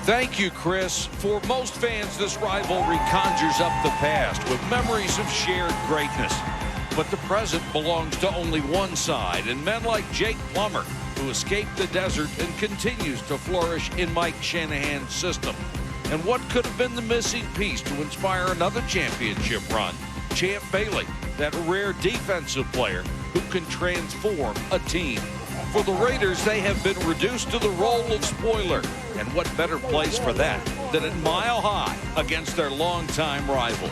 Thank you, Chris. For most fans, this rivalry conjures up the past with memories of shared greatness. But the present belongs to only one side, and men like Jake Plummer, who escaped the desert and continues to flourish in Mike Shanahan's system. And what could have been the missing piece to inspire another championship run? Champ Bailey, that rare defensive player who can transform a team. For the Raiders, they have been reduced to the role of spoiler. And what better place for that than at Mile High against their longtime rivals?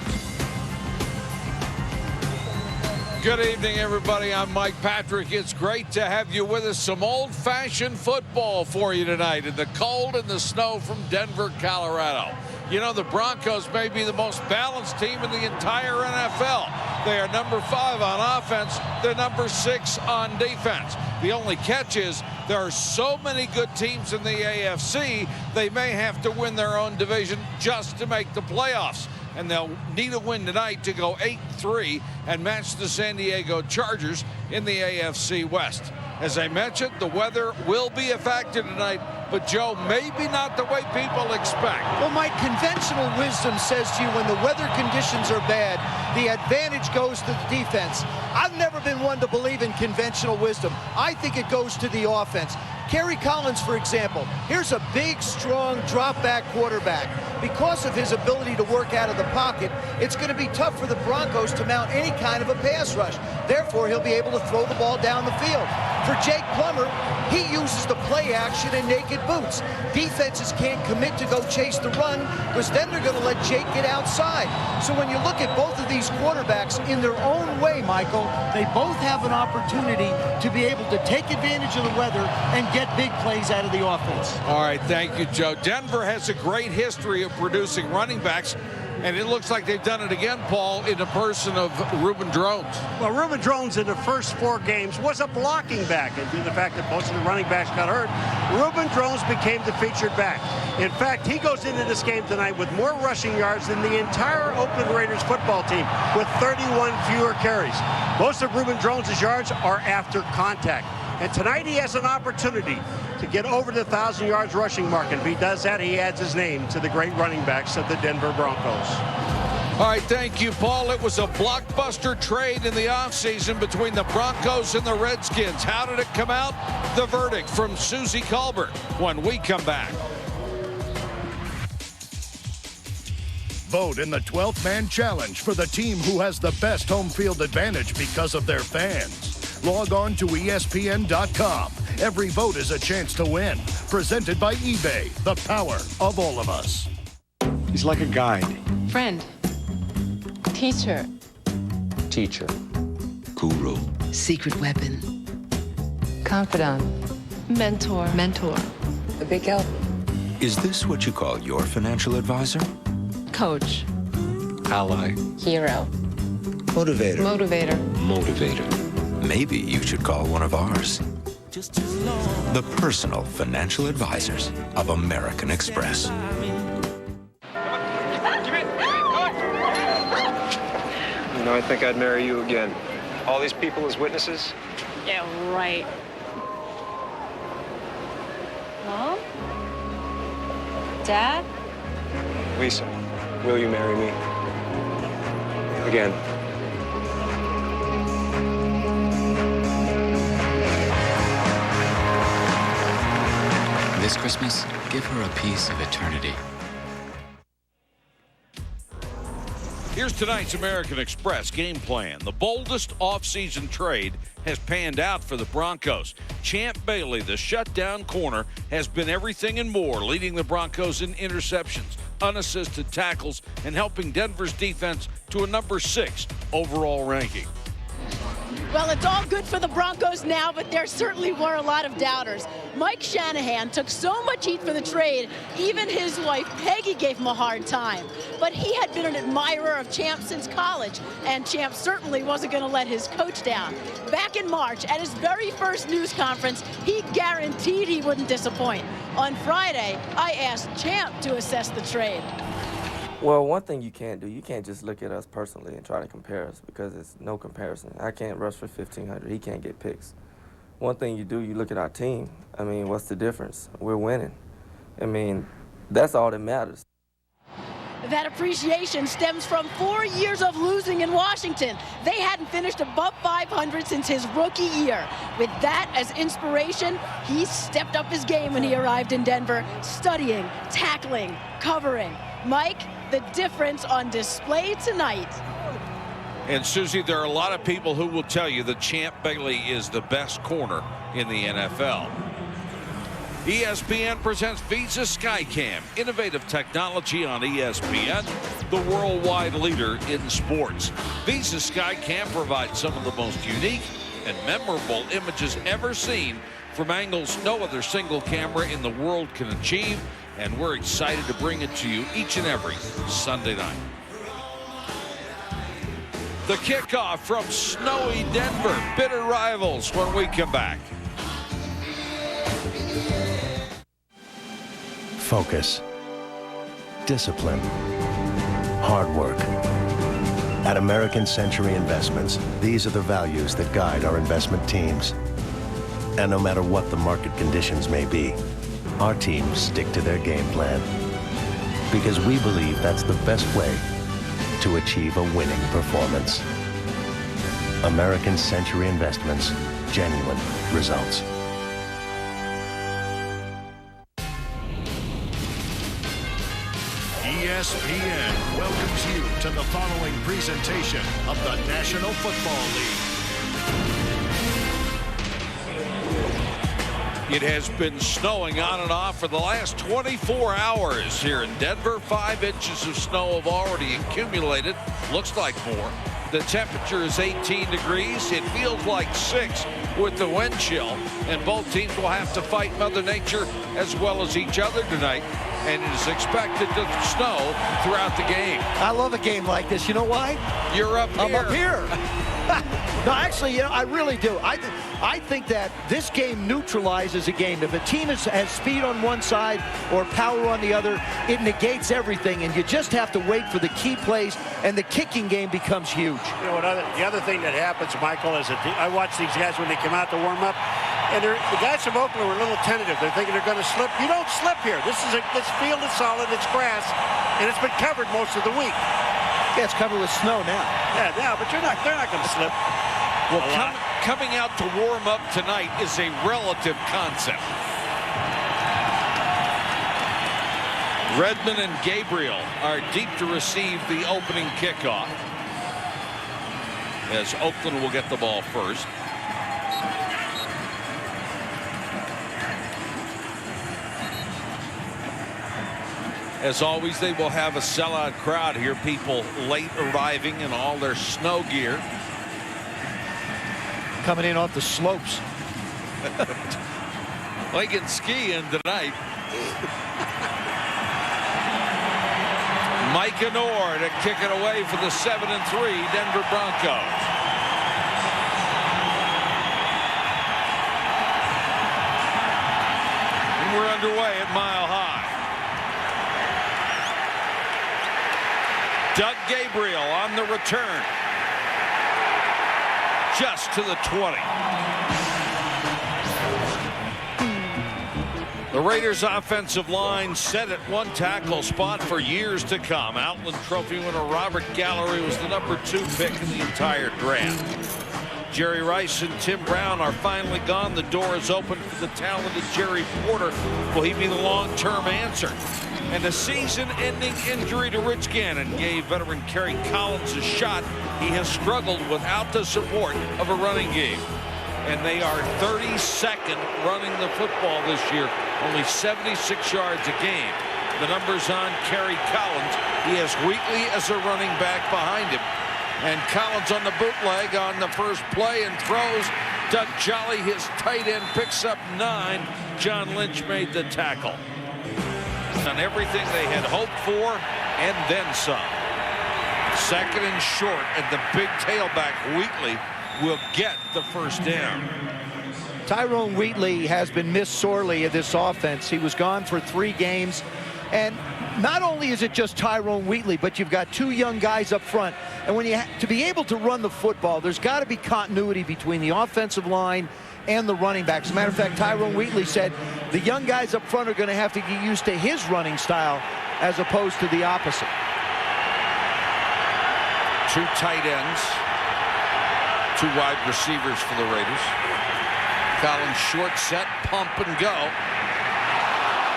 Good evening, everybody. I'm Mike Patrick. It's great to have you with us. Some old-fashioned football for you tonight in the cold and the snow from Denver, Colorado. You know, the Broncos may be the most balanced team in the entire NFL. They are number 5 on offense. They're number 6 on defense. The only catch is there are so many good teams in the AFC, they may have to win their own division just to make the playoffs. And they'll need a win tonight to go 8-3 and match the San Diego Chargers in the AFC West. As I mentioned, the weather will be a factor tonight, but Joe, maybe not the way people expect. Well, Mike, conventional wisdom says to you when the weather conditions are bad, the advantage goes to the defense. I've never been one to believe in conventional wisdom. I think it goes to the offense. Kerry Collins, for example, here's a big, strong drop-back quarterback. Because of his ability to work out of the pocket, it's going to be tough for the Broncos to mount any kind of a pass rush. Therefore, he'll be able to throw the ball down the field. For Jake Plummer, he uses the play action and naked boots. Defenses can't commit to go chase the run because then they're going to let Jake get outside. So when you look at both of these quarterbacks in their own way, Michael, they both have an opportunity to be able to take advantage of the weather and get big plays out of the offense. All right, thank you, Joe. Denver has a great history of producing running backs, and it looks like they've done it again, Paul, in the person of Reuben Drones. Well, Reuben Drones in the first 4 games was a blocking back, and due to the fact that most of the running backs got hurt, Reuben Drones became the featured back. In fact, he goes into this game tonight with more rushing yards than the entire Oakland Raiders football team, with 31 fewer carries. Most of Reuben Drones' yards are after contact. And tonight he has an opportunity to get over the 1,000 yards rushing mark. And if he does that, he adds his name to the great running backs of the Denver Broncos. All right, thank you, Paul. It was a blockbuster trade in the offseason between the Broncos and the Redskins. How did it come out? The verdict from Susie Colbert when we come back. Vote in the 12th Man Challenge for the team who has the best home field advantage because of their fans. Log on to ESPN.com. Every vote is a chance to win. Presented by eBay, the power of all of us. He's like a guide. Friend. Teacher. Teacher. Guru. Secret weapon. Confidant. Mentor. Mentor. A big help. Is this what you call your financial advisor? Coach. Ally. Hero. Motivator. Motivator. Motivator. Maybe you should call one of ours. The personal financial advisors of American Express. You know, I think I'd marry you again. All these people as witnesses? Yeah, right. Mom? Dad? Lisa, will you marry me? Again. This Christmas, give her a piece of eternity. Here's tonight's American Express game plan. The boldest offseason trade has panned out for the Broncos. Champ Bailey, the shutdown corner, has been everything and more, leading the Broncos in interceptions, unassisted tackles, and helping Denver's defense to a number 6 overall ranking. Well, it's all good for the Broncos now, but there certainly were a lot of doubters. Mike Shanahan took so much heat for the trade, even his wife Peggy gave him a hard time. But he had been an admirer of Champ since college, and Champ certainly wasn't going to let his coach down. Back in March, at his very first news conference, he guaranteed he wouldn't disappoint. On Friday, I asked Champ to assess the trade. Well, one thing you can't do, you can't just look at us personally and try to compare us because it's no comparison. I can't rush for 1,500. He can't get picks. One thing you do, you look at our team. I mean, what's the difference? We're winning. I mean, That's all that matters. That appreciation stems from 4 years of losing in Washington. They hadn't finished above 500 since his rookie year. With that as inspiration, he stepped up his game when he arrived in Denver, studying, tackling, covering. Mike, the difference on display tonight. And Susie, there are a lot of people who will tell you that Champ Bailey is the best corner in the NFL. ESPN presents Visa SkyCam, innovative technology on ESPN, the worldwide leader in sports. Visa SkyCam provides some of the most unique and memorable images ever seen from angles no other single camera in the world can achieve, and we're excited to bring it to you each and every Sunday night. The kickoff from snowy Denver, bitter rivals when we come back. Focus, discipline, hard work. At American Century Investments, these are the values that guide our investment teams. And no matter what the market conditions may be, our teams stick to their game plan. Because we believe that's the best way to achieve a winning performance. American Century Investments, genuine results. ESPN welcomes you to the following presentation of the National Football League. It has been snowing on and off for the last 24 hours here in Denver. 5 inches of snow have already accumulated. Looks like more. The temperature is 18 degrees. It feels like 6 with the wind chill. And both teams will have to fight Mother Nature as well as each other tonight. And it is expected to snow throughout the game. I love a game like this. You know why? You're up here. I'm up here. No, actually, you know, I really do. I think that this game neutralizes a game. If a team has speed on one side or power on the other, it negates everything, and you just have to wait for the key plays, and the kicking game becomes huge. You know, the other thing that happens, Michael, is that I watch these guys when they come out to warm up, and the guys from Oakland were a little tentative. They're thinking they're going to slip. You don't slip here. This field is solid. It's grass, and it's been covered most of the week. Yeah, it's covered with snow now. Yeah, now, but they're not going to slip. Well, coming out to warm up tonight is a relative concept. Redmond and Gabriel are deep to receive the opening kickoff, as Oakland will get the ball first. As always, they will have a sellout crowd here. People late arriving in all their snow gear. Coming in off the slopes. They can ski in tonight. Mike Anor to kick it away for the 7-3 Denver Broncos. And we're underway at Mile High. Doug Gabriel on the return. Just to the 20. The Raiders offensive line set at one tackle spot for years to come. Outland Trophy winner Robert Gallery was the #2 pick in the entire draft. Jerry Rice and Tim Brown are finally gone. The door is open for the talented Jerry Porter. Will he be the long-term answer? And a season-ending injury to Rich Gannon gave veteran Kerry Collins a shot. He has struggled without the support of a running game. And they are 32nd running the football this year, only 76 yards a game. The numbers on Kerry Collins. He has Wheatley as a running back behind him. And Collins on the bootleg on the first play and throws. Doug Jolly, his tight end, picks up 9. John Lynch made the tackle. On everything they had hoped for and then some. 2nd and short, and the big tailback Wheatley will get the first down. Tyrone Wheatley has been missed sorely in this offense. He was gone for 3 games, and not only is it just Tyrone Wheatley, but you've got 2 young guys up front, and when to be able to run the football, there's got to be continuity between the offensive line and the running backs. As a matter of fact, Tyrone Wheatley said the young guys up front are going to have to get used to his running style as opposed to the opposite. 2 tight ends, 2 wide receivers for the Raiders. Collins short set, pump and go.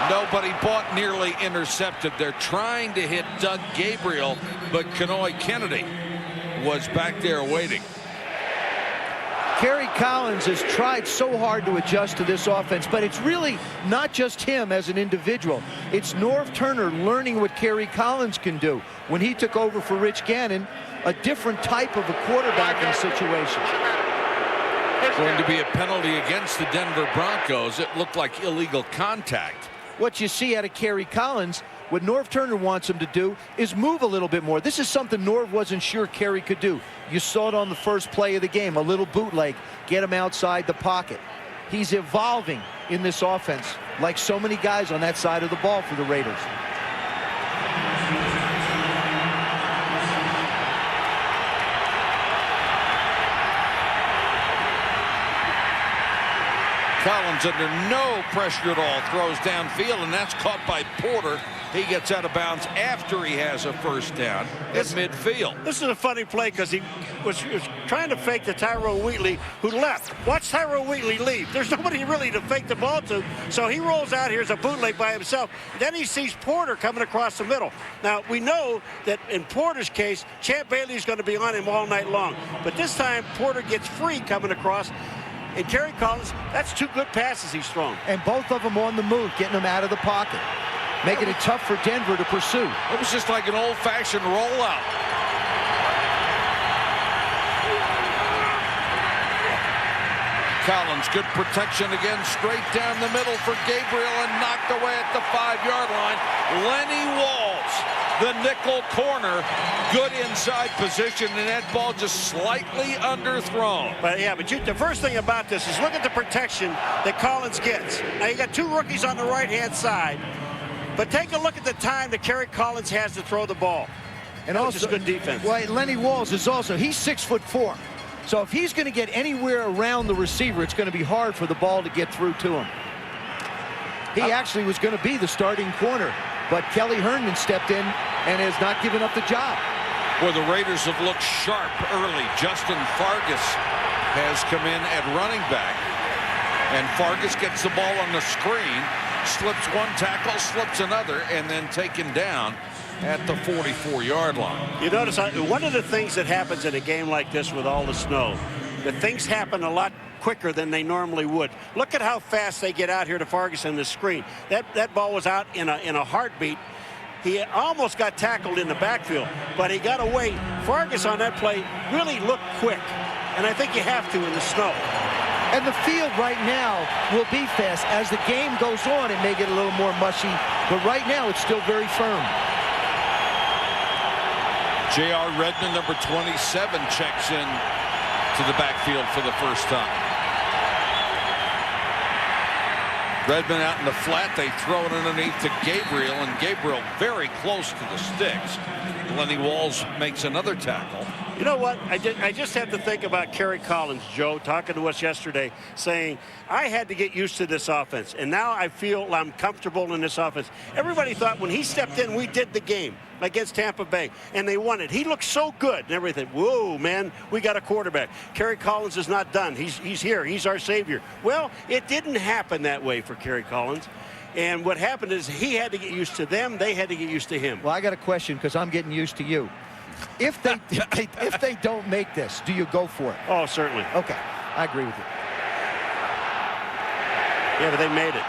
Nobody bought, nearly intercepted. They're trying to hit Doug Gabriel, but Kenoy Kennedy was back there waiting. Kerry Collins has tried so hard to adjust to this offense, but it's really not just him as an individual. It's Norv Turner learning what Kerry Collins can do. When he took over for Rich Gannon, a different type of a quarterbacking situation. Going to be a penalty against the Denver Broncos. It looked like illegal contact. What you see out of Kerry Collins, what Norv Turner wants him to do is move a little bit more. This is something Norv wasn't sure Kerry could do. You saw it on the first play of the game, a little bootleg, get him outside the pocket. He's evolving in this offense, like so many guys on that side of the ball for the Raiders. Collins under no pressure at all, throws downfield, and that's caught by Porter. He gets out of bounds after he has a first down at midfield. This is a funny play because he was trying to fake to Tyrone Wheatley, who left. Watch Tyrone Wheatley leave. There's nobody really to fake the ball to, so he rolls out here as a bootleg by himself. Then he sees Porter coming across the middle. Now, we know that in Porter's case, Champ Bailey's going to be on him all night long. But this time, Porter gets free coming across. And Kerry Collins, that's 2 good passes he's thrown. And both of them on the move, getting them out of the pocket, making it tough for Denver to pursue. It was just like an old-fashioned rollout. Collins, good protection again, straight down the middle for Gabriel and knocked away at the 5-yard line. Lenny Walls, the nickel corner, good inside position, and that ball just slightly underthrown. But the first thing about this is look at the protection that Collins gets. Now you got 2 rookies on the right-hand side, but take a look at the time that Kerry Collins has to throw the ball. And that also was just good defense. Well, Lenny Walls is also, he's 6'4". So if he's going to get anywhere around the receiver, it's going to be hard for the ball to get through to him. He actually was going to be the starting corner, but Kelly Herndon stepped in and has not given up the job. Well, the Raiders have looked sharp early. Justin Fargas has come in at running back, and Fargas gets the ball on the screen, slips one tackle, slips another, and then taken down at the 44-yard line. You notice one of the things that happens in a game like this with all the snow, that things happen a lot quicker than they normally would. Look at how fast they get out here to Fargas on the screen. That ball was out in a heartbeat. He almost got tackled in the backfield, but he got away. Fargas on that play really looked quick, and I think you have to in the snow. And the field right now will be fast. As the game goes on, it may get a little more mushy, but right now it's still very firm. J.R. Redmond, number 27, checks in to the backfield for the first time. Redmond out in the flat. They throw it underneath to Gabriel, and Gabriel very close to the sticks. Lenny Walls makes another tackle. You know what? I just have to think about Kerry Collins, Joe, talking to us yesterday, saying, I had to get used to this offense, and now I feel I'm comfortable in this offense. Everybody thought when he stepped in, we did the game against Tampa Bay, and they won it. He looked so good and everything. Whoa, man, we got a quarterback. Kerry Collins is not done. He's here. He's our savior. Well, it didn't happen that way for Kerry Collins. And what happened is he had to get used to them. They had to get used to him. Well, I got a question because I'm getting used to you. If they don't make this, do you go for it? Oh, certainly. Okay, I agree with you. Yeah, but they made it.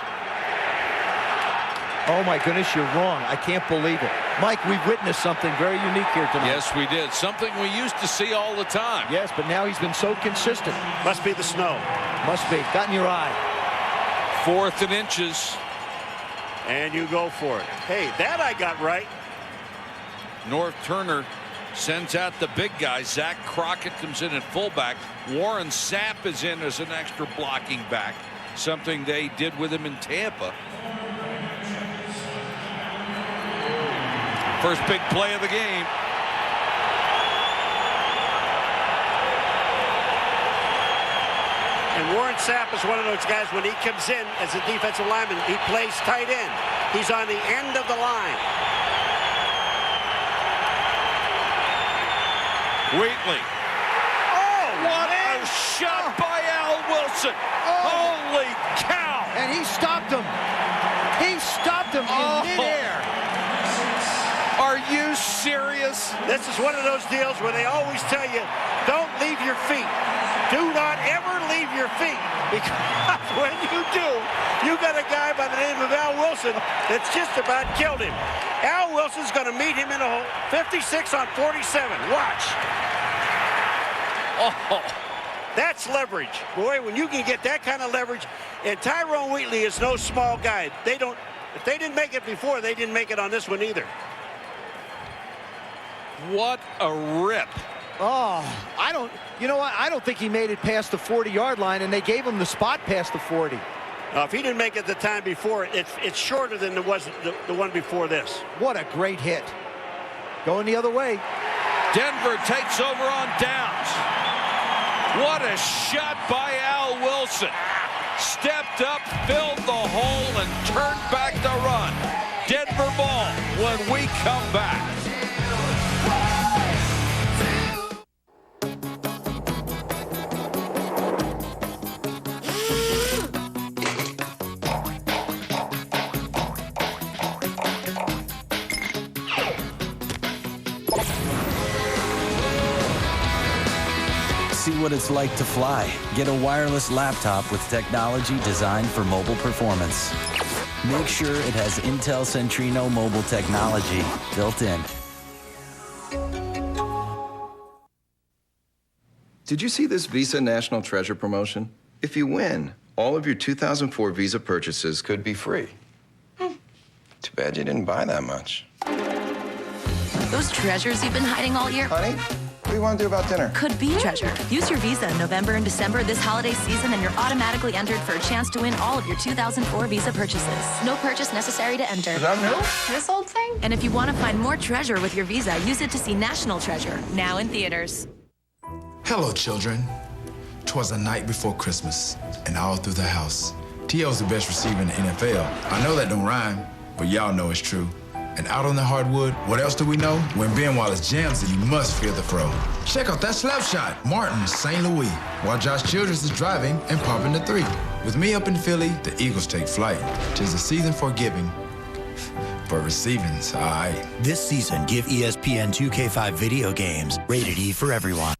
Oh, my goodness, you're wrong. I can't believe it. Mike, we've witnessed something very unique here tonight. Yes, we did. Something we used to see all the time. Yes, but now he's been so consistent. Must be the snow. Must be. Got in your eye. 4th and inches. And you go for it. Hey, that I got right. Norv Turner sends out the big guy. Zach Crockett comes in at fullback. Warren Sapp is in as an extra blocking back, something they did with him in Tampa. First big play of the game. And Warren Sapp is one of those guys, when he comes in as a defensive lineman, he plays tight end. He's on the end of the line. Wheatley. Oh, what a shot by Al Wilson. Holy cow. And he stopped him. He stopped him in midair. Are you serious? This is one of those deals where they always tell you, don't leave your feet. Do not ever leave your feet. Because when you do, you got a guy by the name of Al Wilson that's just about killed him. Al Wilson's going to meet him in a hole. 56 on 47. Watch. Oh. That's leverage. Boy, when you can get that kind of leverage, and Tyrone Wheatley is no small guy. If they didn't make it before, they didn't make it on this one either. What a rip. Oh, you know what? I don't think he made it past the 40-yard line, and they gave him the spot past the 40. If he didn't make it the time before, it's shorter than it was the one before this. What a great hit. Going the other way. Denver takes over on downs. What a shot by Al Wilson. Stepped up, filled the hole, and turned back the run. Denver ball when we come back. See what it's like to fly. Get a wireless laptop with technology designed for mobile performance. Make sure it has Intel Centrino mobile technology built in. Did you see this Visa National Treasure promotion? If you win, all of your 2004 Visa purchases could be free. Too bad you didn't buy that much. Those treasures you've been hiding all year? Honey? What do you want to do about dinner? Could be treasure. Use your Visa in November and December this holiday season, and you're automatically entered for a chance to win all of your 2004 Visa purchases. No purchase necessary to enter. Is that new? This old thing? And if you want to find more treasure with your Visa, use it to see National Treasure, now in theaters. Hello, children. 'Twas a night before Christmas, and all through the house, T.O.'s the best receiver in the NFL. I know that don't rhyme, but y'all know it's true. And out on the hardwood, what else do we know? When Ben Wallace jams it, you must feel the throw. Check out that slap shot, Martin, St. Louis, while Josh Childress is driving and popping the 3. With me up in Philly, the Eagles take flight. 'Tis the season for giving, but receiving's all right. This season, give ESPN 2K5 video games, rated E for everyone.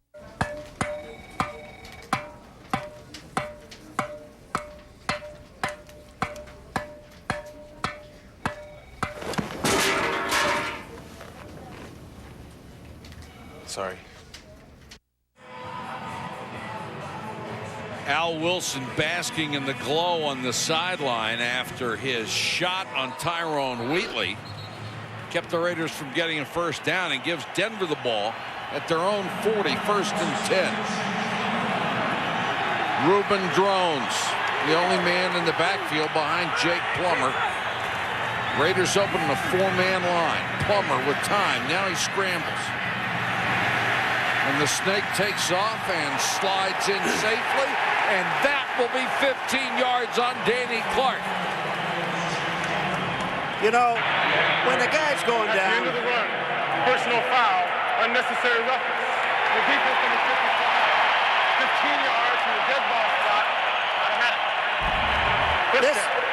Sorry. Al Wilson basking in the glow on the sideline after his shot on Tyrone Wheatley. Kept the Raiders from getting a first down and gives Denver the ball at their own 40, 1st and 10. Reuben Drones, the only man in the backfield behind Jake Plummer. Raiders opening a 4-man line. Plummer with time. Now he scrambles. And the snake takes off and slides in safely, and that will be 15 yards on Danny Clark. You know, when the guy's going down. At the end of the run, personal foul, unnecessary roughness. The defense on the 55, 15 yards from the dead ball spot.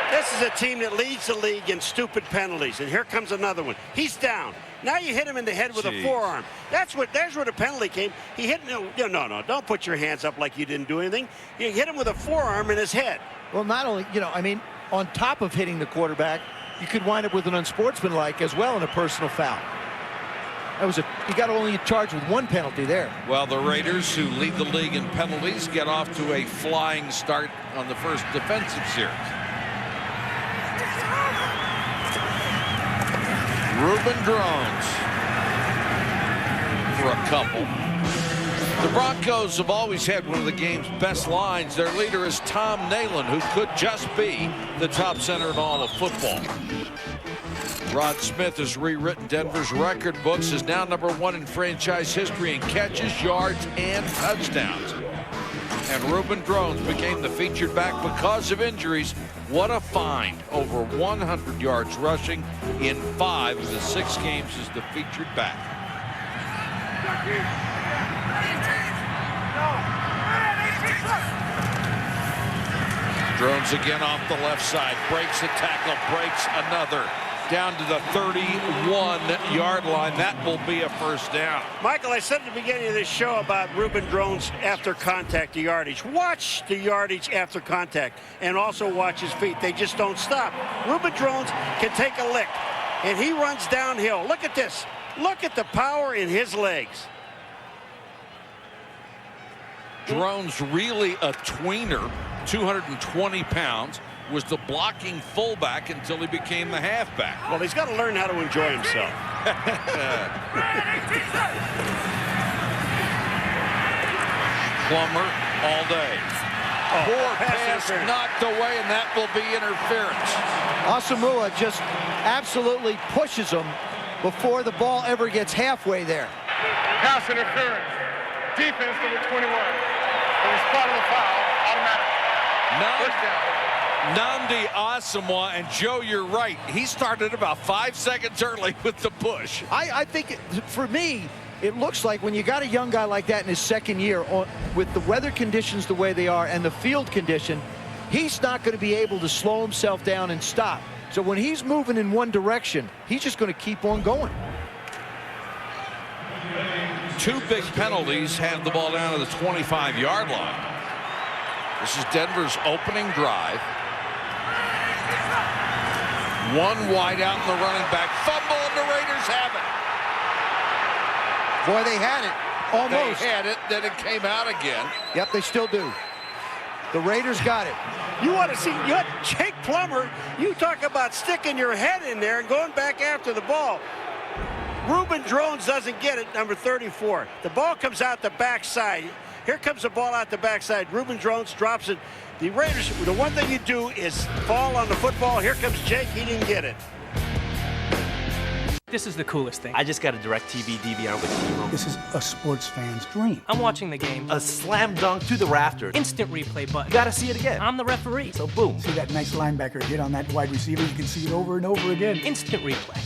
This is a team that leads the league in stupid penalties, and here comes another one. He's down. Now you hit him in the head with a forearm. That's where the penalty came. He hit no, don't put your hands up like you didn't do anything. You hit him with a forearm in his head. Well, not only, I mean, on top of hitting the quarterback, you could wind up with an unsportsmanlike as well in a personal foul. You got only charged with one penalty there. Well, the Raiders, who lead the league in penalties, get off to a flying start on the first defensive series. Reuben Drones for a couple. The Broncos have always had one of the game's best lines. Their leader is Tom Nalen, who could just be the top center in all of football. Rod Smith has rewritten Denver's record books, is now #1 in franchise history in catches, yards, and touchdowns. And Reuben Drones became the featured back because of injuries. What a find. Over 100 yards rushing in 5 of the 6 games as the featured back. Drones again off the left side. Breaks a tackle, breaks another. Down to the 31-yard line. That will be a first down. Michael, I said at the beginning of this show about Reuben Drones after contact, the yardage. Watch the yardage after contact and also watch his feet. They just don't stop. Reuben Drones can take a lick, and he runs downhill. Look at this. Look at the power in his legs. Drones really a tweener, 220 pounds. Was the blocking fullback until he became the halfback. Well, he's got to learn how to enjoy himself. Plummer all day. Poor pass knocked away, and that will be interference. Asamoah just absolutely pushes him before the ball ever gets halfway there. Pass interference. Defense number 21. It was part of the foul. Automatic. First down. Nnamdi Asamoah, and Joe, you're right. He started about 5 seconds early with the push. I think, for me, it looks like when you got a young guy like that in his second year, with the weather conditions the way they are and the field condition, he's not going to be able to slow himself down and stop. So when he's moving in one direction, he's just going to keep on going. 2 big penalties have the ball down to the 25-yard line. This is Denver's opening drive. 1 wide out in the running back. Fumble, and the Raiders have it. Boy, they had it. Almost. They had it, then it came out again. Yep, they still do. The Raiders got it. You want to see Jake Plummer. You talk about sticking your head in there and going back after the ball. Reuben Drones doesn't get it, number 34. The ball comes out the backside. Here comes the ball out the backside. Reuben Drones drops it. The Raiders, the one thing you do is fall on the football. Here comes Jake. He didn't get it. This is the coolest thing. I just got a DirecTV DVR with Elam. This is a sports fan's dream. I'm watching the game. A slam dunk to the rafters. Instant replay button. You gotta see it again. I'm the referee. So boom. See that nice linebacker hit on that wide receiver? You can see it over and over again. Instant replay.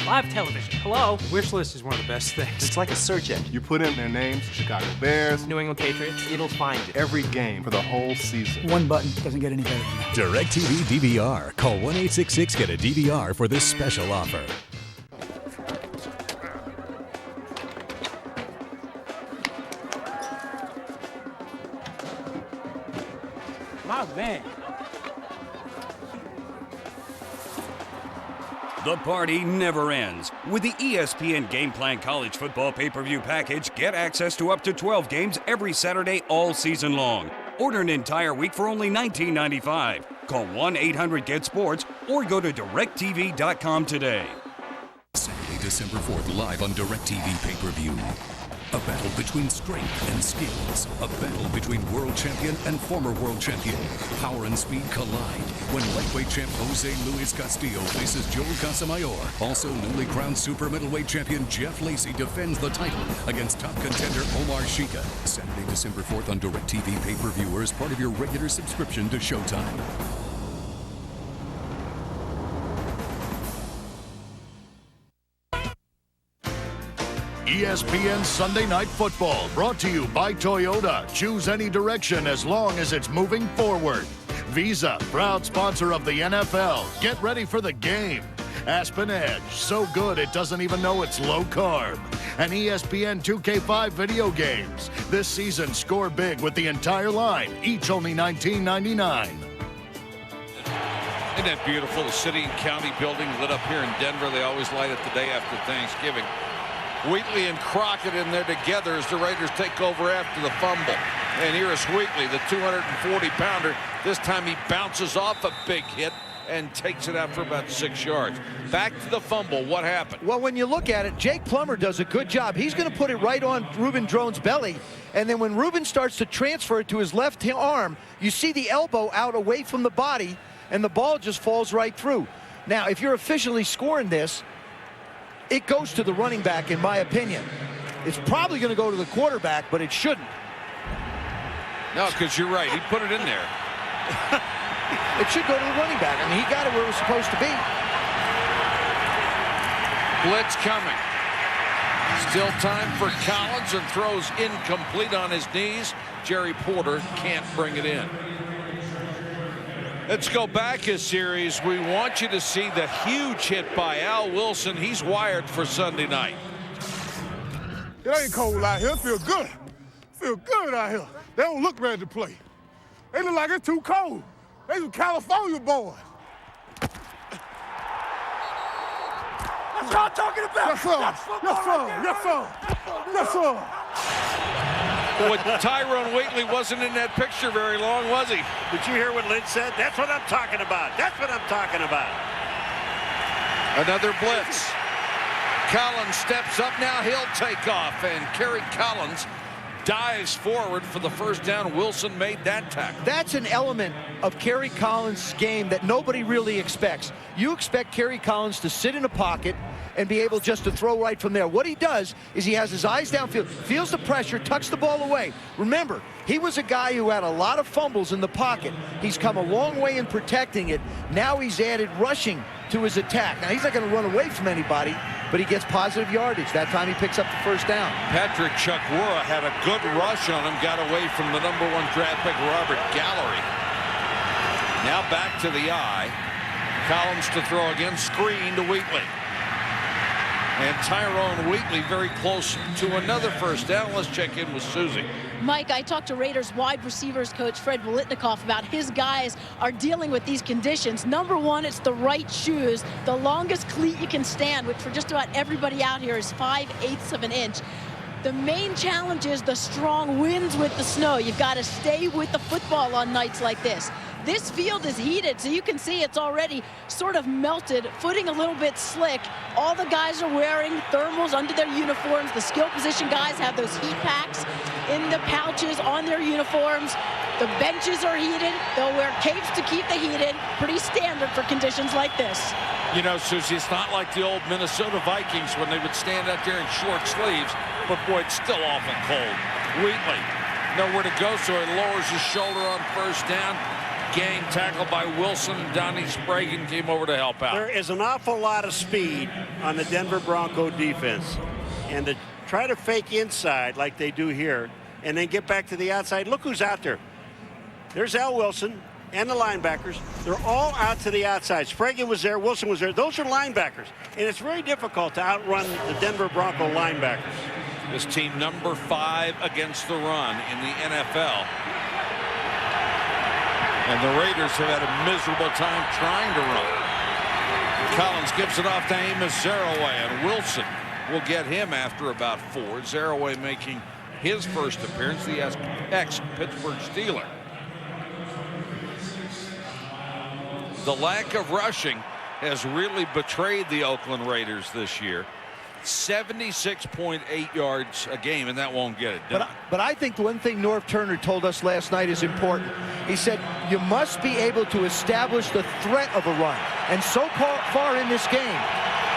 Live television. Hello. The wish list is one of the best things. It's like a search engine. You put in their names, Chicago Bears, New England Patriots. It'll find it. Every game for the whole season. One button doesn't get any better than that. DirecTV DVR. Call 1-866-GET-A-DVR for this special offer. My man. The party never ends. With the ESPN Game Plan College Football Pay-Per-View Package, get access to up to 12 games every Saturday all season long. Order an entire week for only $19.95. Call 1-800-GET-SPORTS or go to DirecTV.com today. Saturday, December 4th, live on DirecTV Pay-Per-View. A battle between strength and skills. A battle between world champion and former world champion. Power and speed collide when lightweight champ Jose Luis Castillo faces Joel Casamayor. Also newly crowned super middleweight champion Jeff Lacey defends the title against top contender Omar Shika. Saturday, December 4th on DirecTV Pay-Per-View or as part of your regular subscription to Showtime. ESPN Sunday Night Football, brought to you by Toyota. Choose any direction as long as it's moving forward. Visa, proud sponsor of the NFL. Get ready for the game. Aspen Edge, so good it doesn't even know it's low carb. And ESPN 2K5 video games. This season, score big with the entire line, each only $19.99. Isn't that beautiful? The city and county building lit up here in Denver. They always light it the day after Thanksgiving. Wheatley and Crockett in there together as the Raiders take over after the fumble. And here is Wheatley, the 240-pounder. This time he bounces off a big hit and takes it out for about 6 yards. Back to the fumble. What happened? Well, when you look at it, Jake Plummer does a good job. He's going to put it right on Reuben Drones' belly. And then when Reuben starts to transfer it to his left arm, you see the elbow out away from the body, and the ball just falls right through. Now, if you're officially scoring this, it goes to the running back, in my opinion. It's probably going to go to the quarterback, but it shouldn't. No, because you're right. He put it in there. It should go to the running back. I mean, he got it where it was supposed to be. Blitz coming. Still time for Collins, and throws incomplete on his knees. Jerry Porter can't bring it in. Let's go back a series. We want you to see the huge hit by Al Wilson. He's wired for Sunday night. It ain't cold out here. It feel good. Feel good out here. They don't look ready to play. They look like it's too cold. They some California boys. That's what I'm talking about. Yes, sir. Yes, sir. Yes, sir. Yes, sir. Boy, Tyrone Wheatley wasn't in that picture very long, was he? Did you hear what Lynch said? That's what I'm talking about. That's what I'm talking about. Another blitz. Collins steps up now. He'll take off, and Kerry Collins dives forward for the first down. Wilson made that tackle. That's an element of Kerry Collins' game that nobody really expects. You expect Kerry Collins to sit in a pocket and be able just to throw right from there. What he does is he has his eyes downfield, feels the pressure, tucks the ball away. Remember, he was a guy who had a lot of fumbles in the pocket. He's come a long way in protecting it. Now he's added rushing to his attack. Now, he's not going to run away from anybody, but he gets positive yardage. That time he picks up the first down. Patrick Chukwura had a good rush on him, got away from the #1 draft pick, Robert Gallery. Now back to the eye. Collins to throw again, screen to Wheatley. And Tyrone Wheatley very close to another first down. Let's check in with Susie. Mike, I talked to Raiders wide receivers coach Fred Biletnikoff about his guys are dealing with these conditions. Number one, it's the right shoes. The longest cleat you can stand, which for just about everybody out here is 5/8 of an inch. The main challenge is the strong winds with the snow. You've got to stay with the football on nights like this. This field is heated, so you can see it's already sort of melted, footing a little bit slick. All the guys are wearing thermals under their uniforms. The skill position guys have those heat packs in the pouches on their uniforms. The benches are heated. They'll wear capes to keep the heat in. Pretty standard for conditions like this. You know, Susie, it's not like the old Minnesota Vikings when they would stand out there in short sleeves, but boy, it's still awful cold. Wheatley, nowhere to go, so he lowers his shoulder on first down. Gang tackle by Wilson. Donnie Sprague came over to help out. There is an awful lot of speed on the Denver Bronco defense. And to try to fake inside like they do here and then get back to the outside. Look who's out there. There's Al Wilson and the linebackers. They're all out to the outside. Sprague was there. Wilson was there. Those are linebackers. And it's very difficult to outrun the Denver Bronco linebackers. This team number 5 against the run in the NFL. And the Raiders have had a miserable time trying to run. Collins gives it off to Amos Zaraway, and Wilson will get him after about 4. Zaraway making his first appearance, the ex-Pittsburgh Steeler. The lack of rushing has really betrayed the Oakland Raiders this year. 76.8 yards a game, and that won't get it done. But I think one thing Norv Turner told us last night is important. He said you must be able to establish the threat of a run. And so far in this game,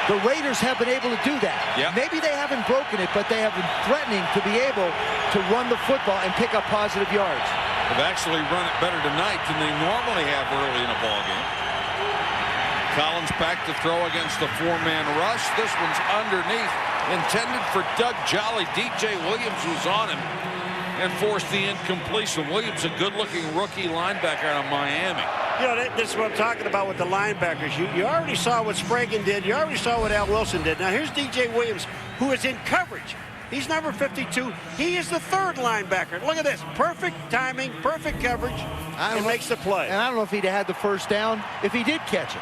the Raiders have been able to do that. Yep. Maybe they haven't broken it, but they have been threatening to be able to run the football and pick up positive yards. They've actually run it better tonight than they normally have early in a ball game. Collins back to throw against the 4-man rush. This one's underneath, intended for Doug Jolly. DJ Williams was on him and forced the incompletion. Williams, a good-looking rookie linebacker out of Miami. You know, this is what I'm talking about with the linebackers. You already saw what Sprague did. You already saw what Al Wilson did. Now here's DJ Williams, who is in coverage. He's number 52. He is the 3rd linebacker. Look at this. Perfect timing, perfect coverage, and makes the play. And I don't know if he'd have had the first down if he did catch it.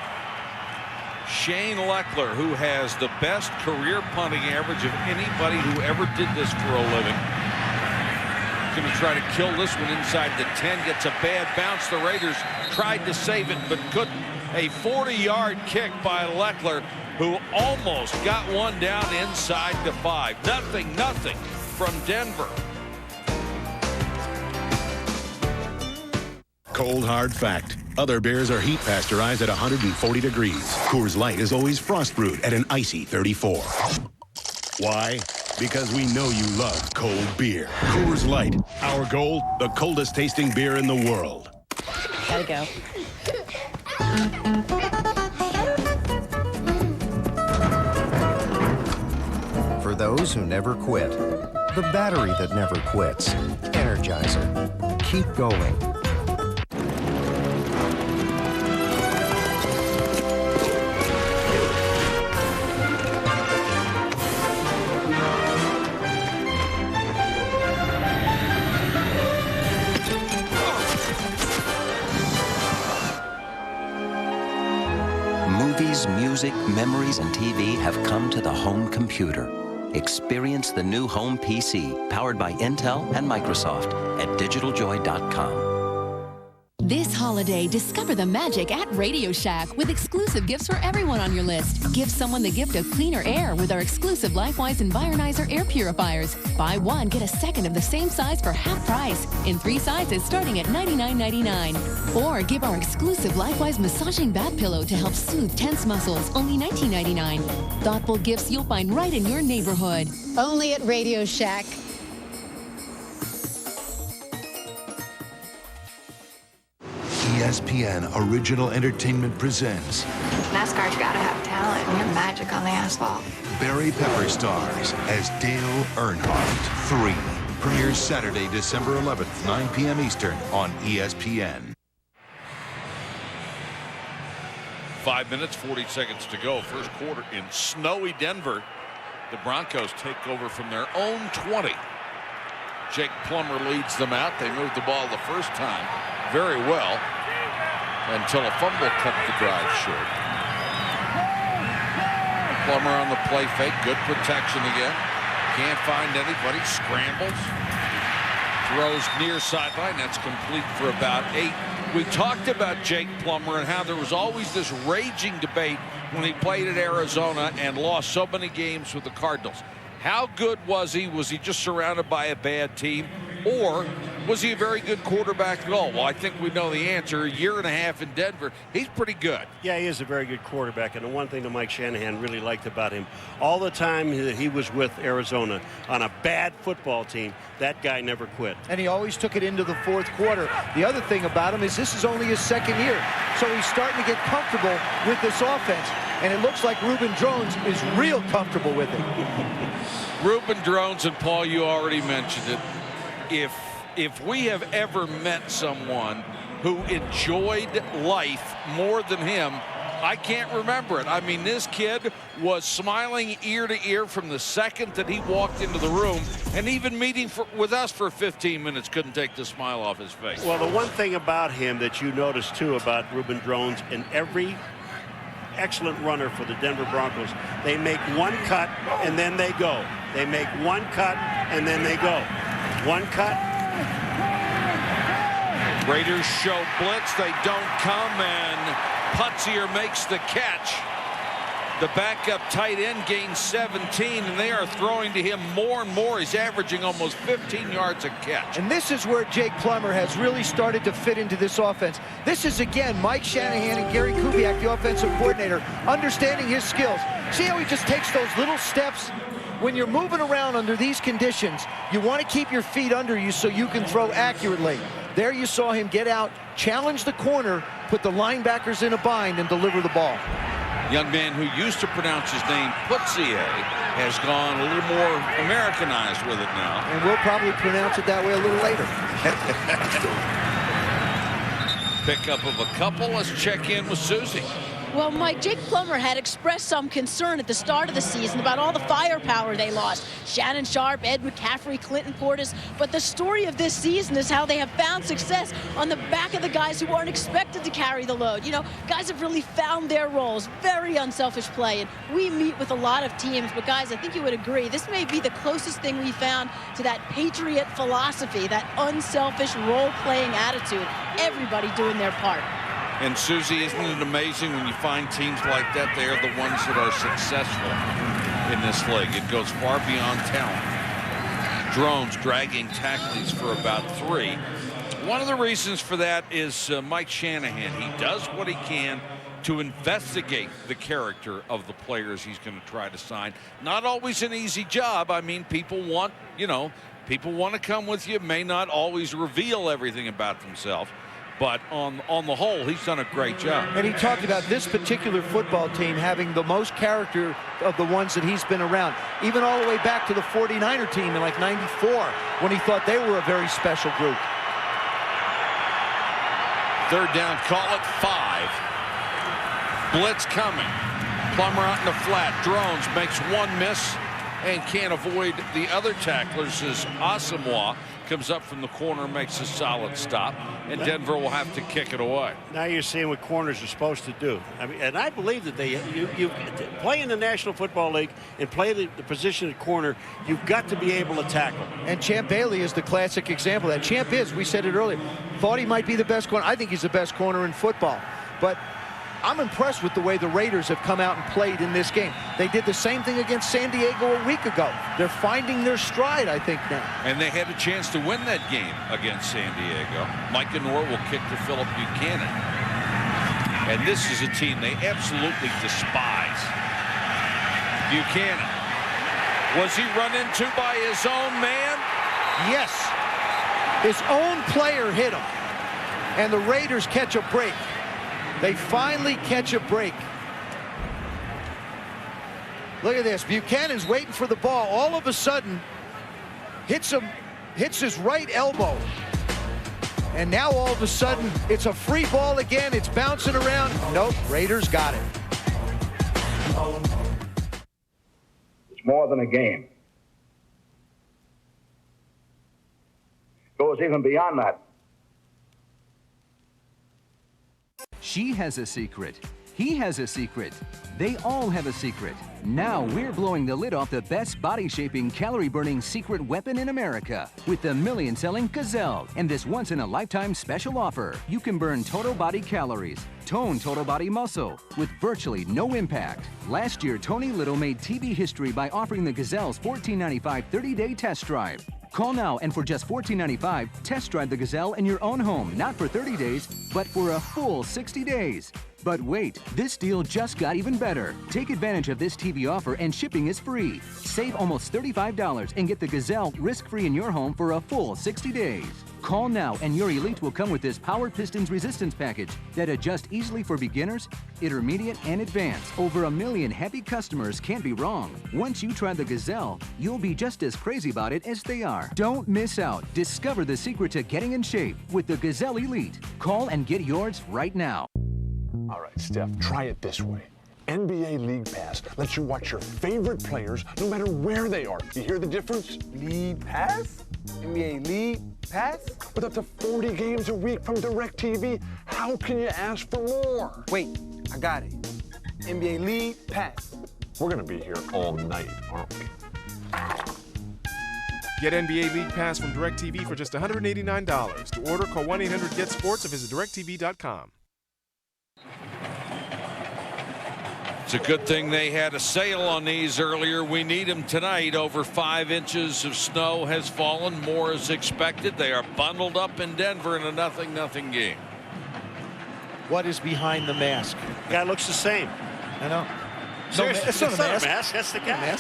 Shane Leckler, who has the best career punting average of anybody who ever did this for a living. Going to try to kill this one inside the 10. Gets a bad bounce. The Raiders tried to save it, but couldn't. A 40-yard kick by Leckler, who almost got one down inside the 5. Nothing from Denver. Cold hard fact. Other beers are heat pasteurized at 140 degrees. Coors Light is always frost brewed at an icy 34. Why? because we know you love cold beer. Coors Light, our goal, the coldest tasting beer in the world. Gotta go. For those who never quit, the battery that never quits. Energizer. Keep going. Movies, music, memories, and TV have come to the home computer. Experience the new home PC, powered by Intel and Microsoft at digitaljoy.com. This holiday, discover the magic at Radio Shack with exclusive gifts for everyone on your list. Give someone the gift of cleaner air with our exclusive LifeWise Environizer air purifiers. Buy one, get a second of the same size for half price in 3 sizes starting at $99.99. Or give our exclusive LifeWise massaging bath pillow to help soothe tense muscles, only $19.99. Thoughtful gifts you'll find right in your neighborhood. Only at Radio Shack. ESPN Original Entertainment presents NASCAR's got to have talent and your magic on the asphalt. Barry Pepper stars as Dale Earnhardt 3. Premieres Saturday, December 11th, 9 p.m. Eastern on ESPN. 5 minutes, 40 seconds to go. First quarter in snowy Denver. The Broncos take over from their own 20. Jake Plummer leads them out. They moved the ball the first time very well until a fumble cut the drive short. Plummer on the play fake. Good protection again. Can't find anybody. Scrambles. Throws near sideline. That's complete for about 8. We talked about Jake Plummer and how there was always this raging debate when he played at Arizona and lost so many games with the Cardinals. How good was he? Was he just surrounded by a bad team? Or was he a very good quarterback at all? Well, I think we know the answer. A year and a half in Denver, he's pretty good. Yeah, he is a very good quarterback. And the one thing that Mike Shanahan really liked about him, all the time that he was with Arizona on a bad football team, that guy never quit. And he always took it into the fourth quarter. The other thing about him is this is only his second year. So he's starting to get comfortable with this offense. And it looks like Reuben Drones is real comfortable with it. Reuben Drones, and Paul, you already mentioned it. If we have ever met someone who enjoyed life more than him, I can't remember it. I mean, this kid was smiling ear to ear from the second that he walked into the room, and even meeting with us for 15 minutes couldn't take the smile off his face. Well, the one thing about him that you notice, too, about Reuben Drones, and every excellent runner for the Denver Broncos, they make one cut and then they go. They make one cut and then they go. One cut. Raiders show blitz. They don't come, and Putzier makes the catch. The backup tight end gains 17, and they are throwing to him more and more. He's averaging almost 15 yards a catch. And this is where Jake Plummer has really started to fit into this offense. This is, again, Mike Shanahan and Gary Kubiak, the offensive coordinator, understanding his skills. See how he just takes those little steps? When you're moving around under these conditions, you want to keep your feet under you so you can throw accurately. There you saw him get out, challenge the corner, put the linebackers in a bind, and deliver the ball. Young man who used to pronounce his name Putzier has gone a little more Americanized with it now. And we'll probably pronounce it that way a little later. Pickup of a couple. Let's check in with Susie. Well, Mike, Jake Plummer had expressed some concern at the start of the season about all the firepower they lost. Shannon Sharp, Ed McCaffrey, Clinton Portis. But the story of this season is how they have found success on the back of the guys who aren't expected to carry the load. You know, guys have really found their roles. Very unselfish play. And we meet with a lot of teams. But, guys, I think you would agree, this may be the closest thing we found to that Patriot philosophy, that unselfish role-playing attitude. Everybody doing their part. And, Susie, isn't it amazing when you find teams like that? They are the ones that are successful in this league. It goes far beyond talent. Drones dragging tackles for about 3. One of the reasons for that is Mike Shanahan. He does what he can to investigate the character of the players he's going to try to sign. Not always an easy job. I mean, people want to come with you, may not always reveal everything about themselves. But on the whole, he's done a great job. And he talked about this particular football team having the most character of the ones that he's been around, even all the way back to the 49er team in like '94 when he thought they were a very special group. Third down, call it 5. Blitz coming. Plummer out in the flat. Drones makes one miss and can't avoid the other tacklers as Asamoah comes up from the corner, makes a solid stop, and Denver will have to kick it away. Now you're seeing what corners are supposed to do. I mean, and I believe that you play in the National Football League and play the position at corner, you've got to be able to tackle. And Champ Bailey is the classic example of that. Champ is, we said it earlier, thought he might be the best corner. I think he's the best corner in football. But I'm impressed with the way the Raiders have come out and played in this game. They did the same thing against San Diego a week ago. They're finding their stride, I think, now. And they had a chance to win that game against San Diego. Micah Noor will kick to Philip Buchanan. And this is a team they absolutely despise. Buchanan. Was he run into by his own man? Yes. His own player hit him. And the Raiders catch a break. They finally catch a break. Look at this. Buchanan's waiting for the ball. All of a sudden, hits his right elbow. And now all of a sudden, it's a free ball again. It's bouncing around. Nope, Raiders got it. It's more than a game. It goes even beyond that. She has a secret. He has a secret. They all have a secret. Now we're blowing the lid off the best body-shaping, calorie-burning secret weapon in America with the million-selling Gazelle. And this once-in-a-lifetime special offer. You can burn total body calories, tone total body muscle with virtually no impact. Last year, Tony Little made TV history by offering the Gazelle's $14.95 30-day test drive. Call now and for just $14.95, test drive the Gazelle in your own home, not for 30 days, but for a full 60 days. But wait, this deal just got even better. Take advantage of this TV offer and shipping is free. Save almost $35 and get the Gazelle risk-free in your home for a full 60 days. Call now and your Elite will come with this Powered Pistons Resistance Package that adjusts easily for beginners, intermediate, and advanced. Over 1 million happy customers can't be wrong. Once you try the Gazelle, you'll be just as crazy about it as they are. Don't miss out. Discover the secret to getting in shape with the Gazelle Elite. Call and get yours right now. All right, Steph, try it this way. NBA League Pass lets you watch your favorite players no matter where they are. You hear the difference? League Pass? NBA League Pass? With up to 40 games a week from DirecTV, how can you ask for more? Wait, I got it. NBA League Pass. We're going to be here all night, aren't we? Get NBA League Pass from DirecTV for just $189. To order, call 1-800-GET-SPORTS or visit DirecTV.com. It's a good thing they had a sale on these earlier. We need them tonight. Over 5 inches of snow has fallen. More is expected. They are bundled up in Denver in a 0-0 game. What is behind the mask? Guy looks the same. I know. Seriously, it's not a mask. That's the guy.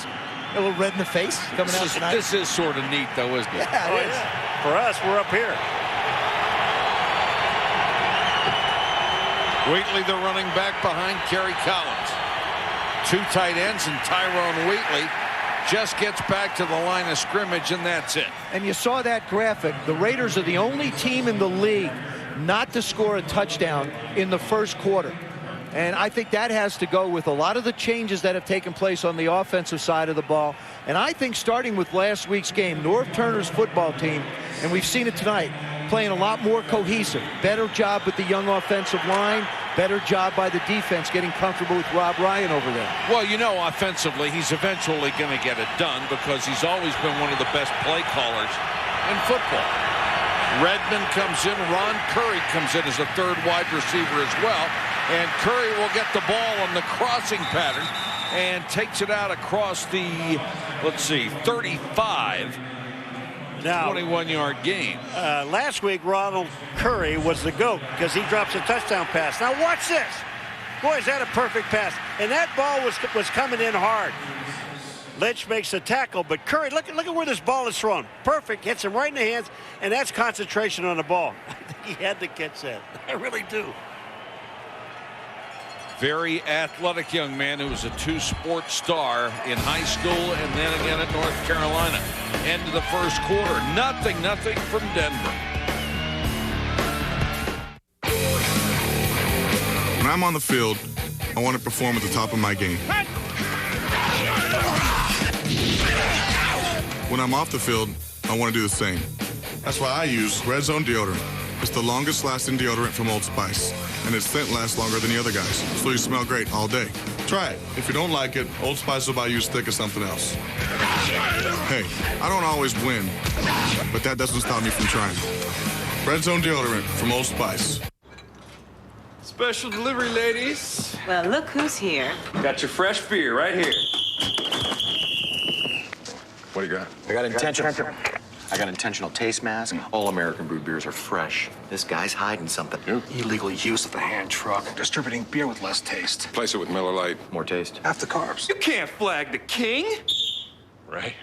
A little red in the face coming out tonight. This is sort of neat, though, isn't it? Yeah, it is. Yeah. For us, we're up here. Wheatley, the running back behind Kerry Collins. 2 tight ends, and Tyrone Wheatley just gets back to the line of scrimmage, and that's it. And you saw that graphic. The Raiders are the only team in the league not to score a touchdown in the first quarter. And I think that has to go with a lot of the changes that have taken place on the offensive side of the ball. And I think starting with last week's game, Norv Turner's football team, and we've seen it tonight, playing a lot more cohesive. Better job with the young offensive line. Better job by the defense getting comfortable with Rob Ryan over there. Well, you know, offensively, he's eventually going to get it done because he's always been one of the best play callers in football. Redmond comes in. Ron Curry comes in as a third wide receiver as well. And Curry will get the ball on the crossing pattern and takes it out across the, 35. Now, 21-yard gain. Last week, Ronald Curry was the GOAT because he drops a touchdown pass. Now watch this. Boy, is that a perfect pass. And that ball was coming in hard. Lynch makes the tackle, but Curry, look at where this ball is thrown. Perfect, hits him right in the hands, and that's concentration on the ball. I think he had to catch that. I really do. Very athletic young man who was a two-sport star in high school and then again at North Carolina. End of the first quarter, nothing from Denver. When I'm on the field, I want to perform at the top of my game. When I'm off the field, I want to do the same. That's why I use Red Zone deodorant. It's the longest lasting deodorant from Old Spice, and its scent lasts longer than the other guys, so you smell great all day. Try it. If you don't like it, Old Spice will buy you a stick of something else. Hey, I don't always win, but that doesn't stop me from trying. Red Zone deodorant from Old Spice. Special delivery, ladies. Well, look who's here. Got your fresh beer right here. What do you got? I got intentional taste mask. All American brewed beers are fresh. This guy's hiding something. Illegal use of a hand truck. Distributing beer with less taste. Place it with Miller Lite. More taste. Half the carbs. You can't flag the king. Right.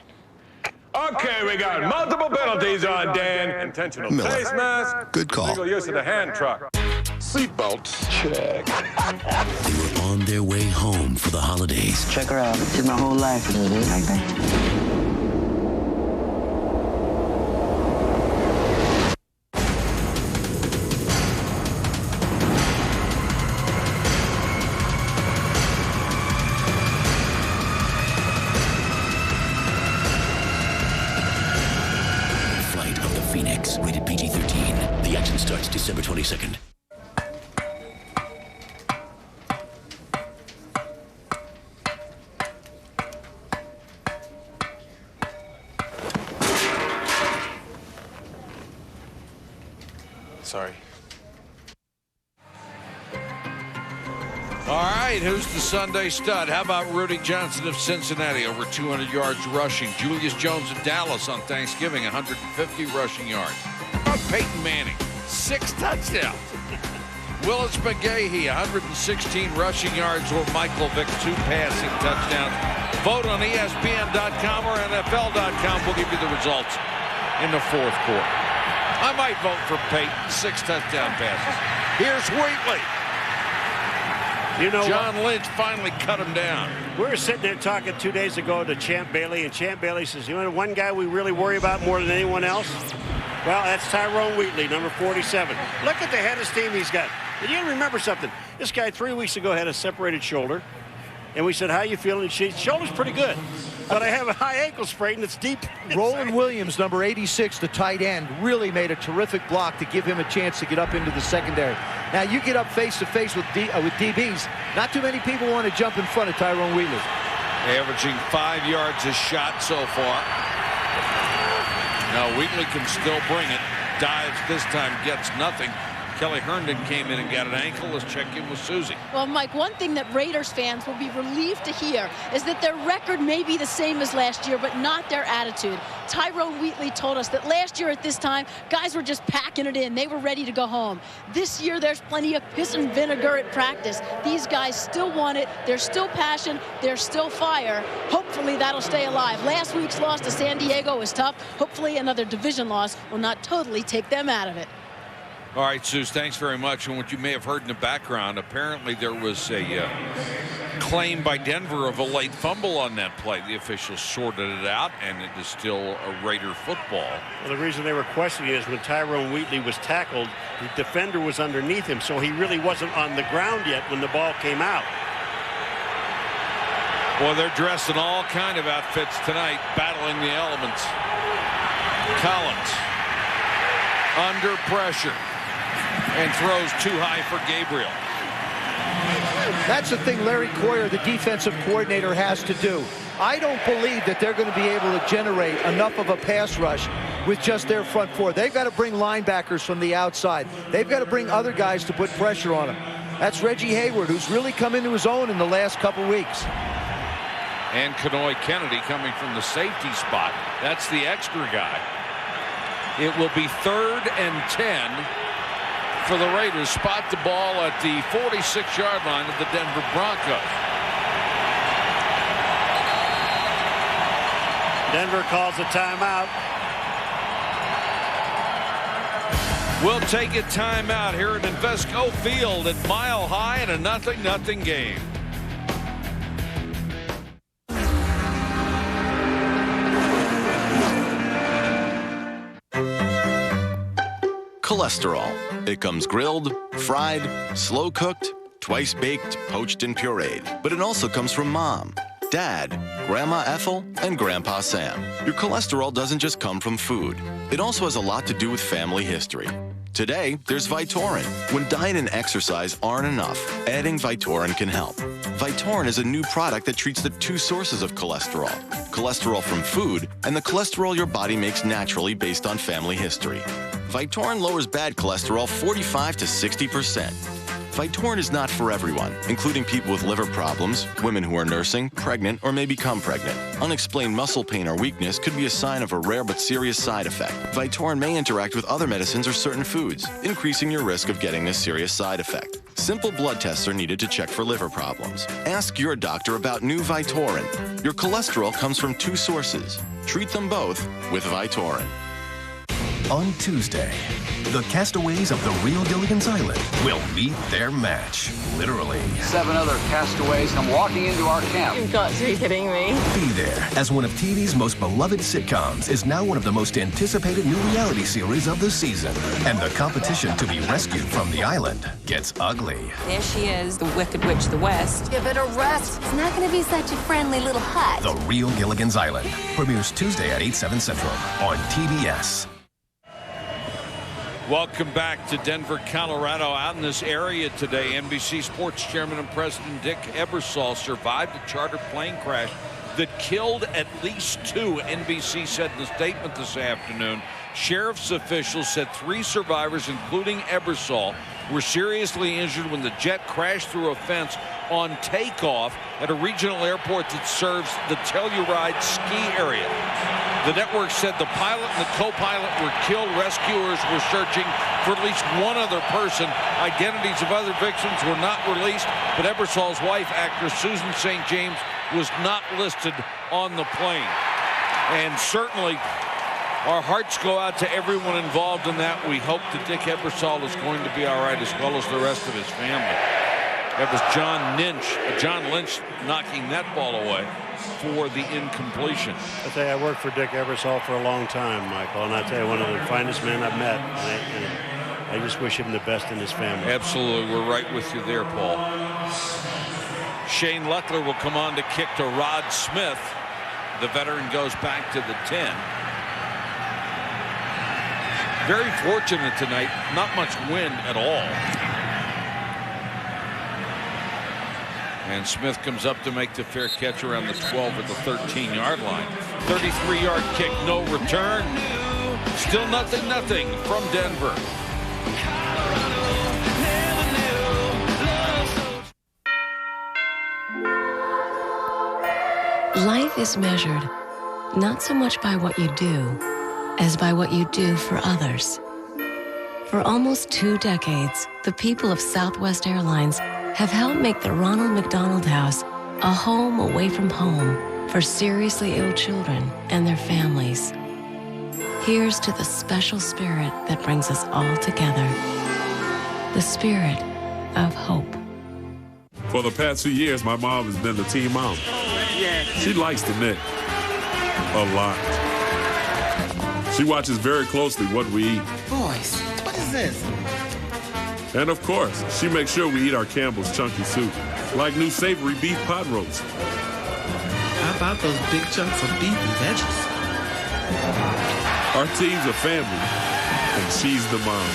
Okay, we got multiple penalties on Dan. Intentional Miller. taste mask. Good call. Illegal use of the hand truck. Seatbelts. Check. They were on their way home for the holidays. Check her out. Did my whole life. Like that. Rated PG-13. The action starts December 22nd. Sorry. All right, who's the Sunday stud? How about Rudy Johnson of Cincinnati, over 200 yards rushing? Julius Jones of Dallas on Thanksgiving, 150 rushing yards. How about Peyton Manning, 6 touchdowns. Willis McGahee, 116 rushing yards, or Michael Vick, 2 passing touchdowns. Vote on ESPN.com or NFL.com. We'll give you the results in the fourth quarter. I might vote for Peyton, 6 touchdown passes. Here's Wheatley. You know, John Lynch finally cut him down. We were sitting there talking 2 days ago to Champ Bailey, and Champ Bailey says, you know, one guy we really worry about more than anyone else? Well, that's Tyrone Wheatley, number 47. Look at the head of steam he's got. And you remember something. This guy 3 weeks ago had a separated shoulder. And we said, how you feeling? Shoulder's pretty good. But I have a high ankle sprain that's deep. Roland Williams, number 86, the tight end, really made a terrific block to give him a chance to get up into the secondary. Now, you get up face-to-face with DBs. Not too many people want to jump in front of Tyrone Wheatley. Averaging 5 yards a shot so far. Now, Wheatley can still bring it. Dives this time, gets nothing. Kelly Herndon came in and got an ankle. Let's check in with Susie. Well, Mike, one thing that Raiders fans will be relieved to hear is that their record may be the same as last year, but not their attitude. Tyrone Wheatley told us that last year at this time, guys were just packing it in. They were ready to go home. This year, there's plenty of piss and vinegar at practice. These guys still want it. There's still passion. There's still fire. Hopefully, that'll stay alive. Last week's loss to San Diego was tough. Hopefully, another division loss will not totally take them out of it. All right, Suze, thanks very much. And what you may have heard in the background, apparently there was a claim by Denver of a late fumble on that play. The officials sorted it out, and it is still a Raider football. Well, the reason they were questioning it is when Tyrone Wheatley was tackled, the defender was underneath him, so he really wasn't on the ground yet when the ball came out. Well, they're dressed in all kind of outfits tonight, battling the elements. Collins under pressure. And throws too high for Gabriel. That's the thing Larry Coyer, the defensive coordinator, has to do. I don't believe that they're going to be able to generate enough of a pass rush with just their front four. They've got to bring linebackers from the outside. They've got to bring other guys to put pressure on them. That's Reggie Hayward, who's really come into his own in the last couple weeks. And Kenoy Kennedy coming from the safety spot. That's the extra guy. It will be 3rd and 10. for the Raiders spot the ball at the 46-yard line of the Denver Broncos. Denver calls a timeout. We'll take a timeout here at Invesco Field at Mile High in a 0-0 game. Cholesterol. It comes grilled, fried, slow cooked, twice baked, poached, and pureed. But it also comes from Mom, Dad, Grandma Ethel, and Grandpa Sam. Your cholesterol doesn't just come from food. It also has a lot to do with family history. Today, there's Vytorin. When diet and exercise aren't enough, adding Vytorin can help. Vytorin is a new product that treats the two sources of cholesterol. Cholesterol from food and the cholesterol your body makes naturally based on family history. Vytorin lowers bad cholesterol 45 to 60%. Vytorin is not for everyone, including people with liver problems, women who are nursing, pregnant, or may become pregnant. Unexplained muscle pain or weakness could be a sign of a rare but serious side effect. Vytorin may interact with other medicines or certain foods, increasing your risk of getting this serious side effect. Simple blood tests are needed to check for liver problems. Ask your doctor about new Vytorin. Your cholesterol comes from two sources. Treat them both with Vytorin. On Tuesday, the castaways of the real Gilligan's Island will meet their match, literally. 7 other castaways come walking into our camp. You've got to be kidding me. Be there, as one of TV's most beloved sitcoms is now one of the most anticipated new reality series of the season. And the competition to be rescued from the island gets ugly. There she is, the Wicked Witch of the West. Give it a rest. It's not going to be such a friendly little hut. The Real Gilligan's Island premieres Tuesday at 8/7 Central on TBS. Welcome back to Denver, Colorado. Out in this area today, NBC Sports Chairman and President Dick Ebersol survived a chartered plane crash that killed at least 2, NBC said in a statement this afternoon. Sheriff's officials said 3 survivors, including Ebersol, were seriously injured when the jet crashed through a fence on takeoff at a regional airport that serves the Telluride ski area. The network said the pilot and the co-pilot were killed. Rescuers were searching for at least one other person. Identities of other victims were not released, but Ebersol's wife, actress Susan St. James, was not listed on the plane. And certainly, our hearts go out to everyone involved in that. We hope that Dick Ebersol is going to be all right, as well as the rest of his family. That was John Lynch knocking that ball away for the incompletion. I tell you, I worked for Dick Ebersol for a long time, Michael, and I tell you, one of the finest men I've met. And I just wish him the best in his family. Absolutely. We're right with you there, Paul. Shane Leckler will come on to kick to Rod Smith. The veteran goes back to the 10. Very fortunate tonight. Not much wind at all. And Smith comes up to make the fair catch around the 12 or the 13-yard line. 33-yard kick, no return. Still 0-0 from Denver. Life is measured not so much by what you do as by what you do for others. For almost 2 decades, the people of Southwest Airlines have helped make the Ronald McDonald House a home away from home for seriously ill children and their families. Here's to the special spirit that brings us all together. The spirit of hope. For the past 2 years, my mom has been the team mom. She likes the Knicks a lot. She watches very closely what we eat. Boys, what is this? And of course, she makes sure we eat our Campbell's chunky soup, like new savory beef pot roast. How about those big chunks of beef and veggies? Our team's a family, and she's the mom.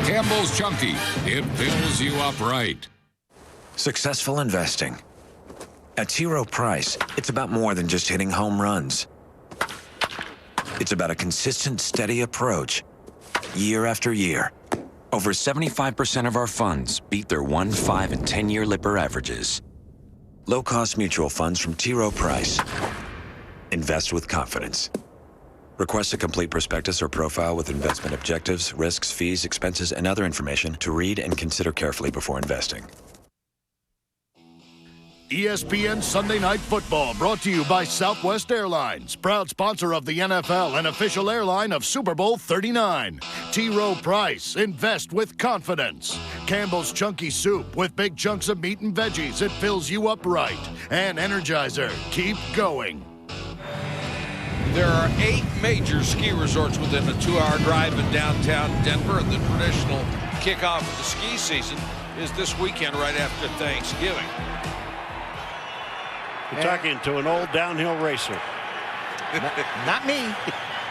Campbell's Chunky. It fills you up right. Successful investing. At T. Rowe Price, it's about more than just hitting home runs. It's about a consistent, steady approach, year after year. Over 75% of our funds beat their 1, 5, and 10-year Lipper averages. Low-cost mutual funds from T. Rowe Price. Invest with confidence. Request a complete prospectus or profile with investment objectives, risks, fees, expenses, and other information to read and consider carefully before investing. ESPN Sunday Night Football, brought to you by Southwest Airlines, proud sponsor of the NFL and official airline of Super Bowl 39. T. Rowe Price, invest with confidence. Campbell's Chunky Soup with big chunks of meat and veggies. It fills you up right. And Energizer, keep going. There are 8 major ski resorts within a 2-hour drive in downtown Denver, and the traditional kickoff of the ski season is this weekend right after Thanksgiving. You're talking to an old downhill racer. Not me.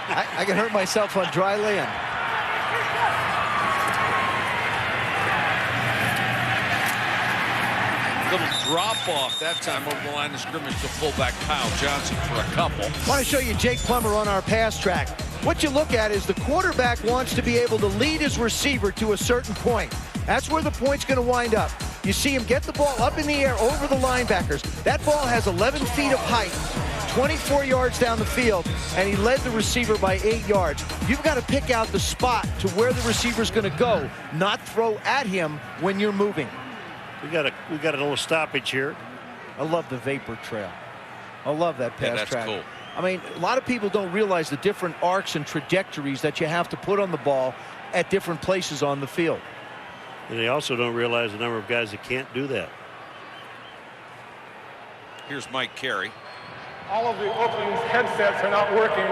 I can hurt myself on dry land. Little drop off that time over the line of scrimmage to fullback Kyle Johnson for a couple. I want to show you Jake Plummer on our pass track. What you look at is the quarterback wants to be able to lead his receiver to a certain point. That's where the point's going to wind up. You see him get the ball up in the air over the linebackers. That ball has 11 feet of height, 24 yards down the field, and he led the receiver by 8 yards. You've got to pick out the spot to where the receiver's going to go, not throw at him when you're moving. We got a little stoppage here. I love the vapor trail. I love that pass that's track. Cool. I mean, a lot of people don't realize the different arcs and trajectories that you have to put on the ball at different places on the field. And they also don't realize the number of guys that can't do that. Here's Mike Kerry. All of the Oakland's headsets are not working,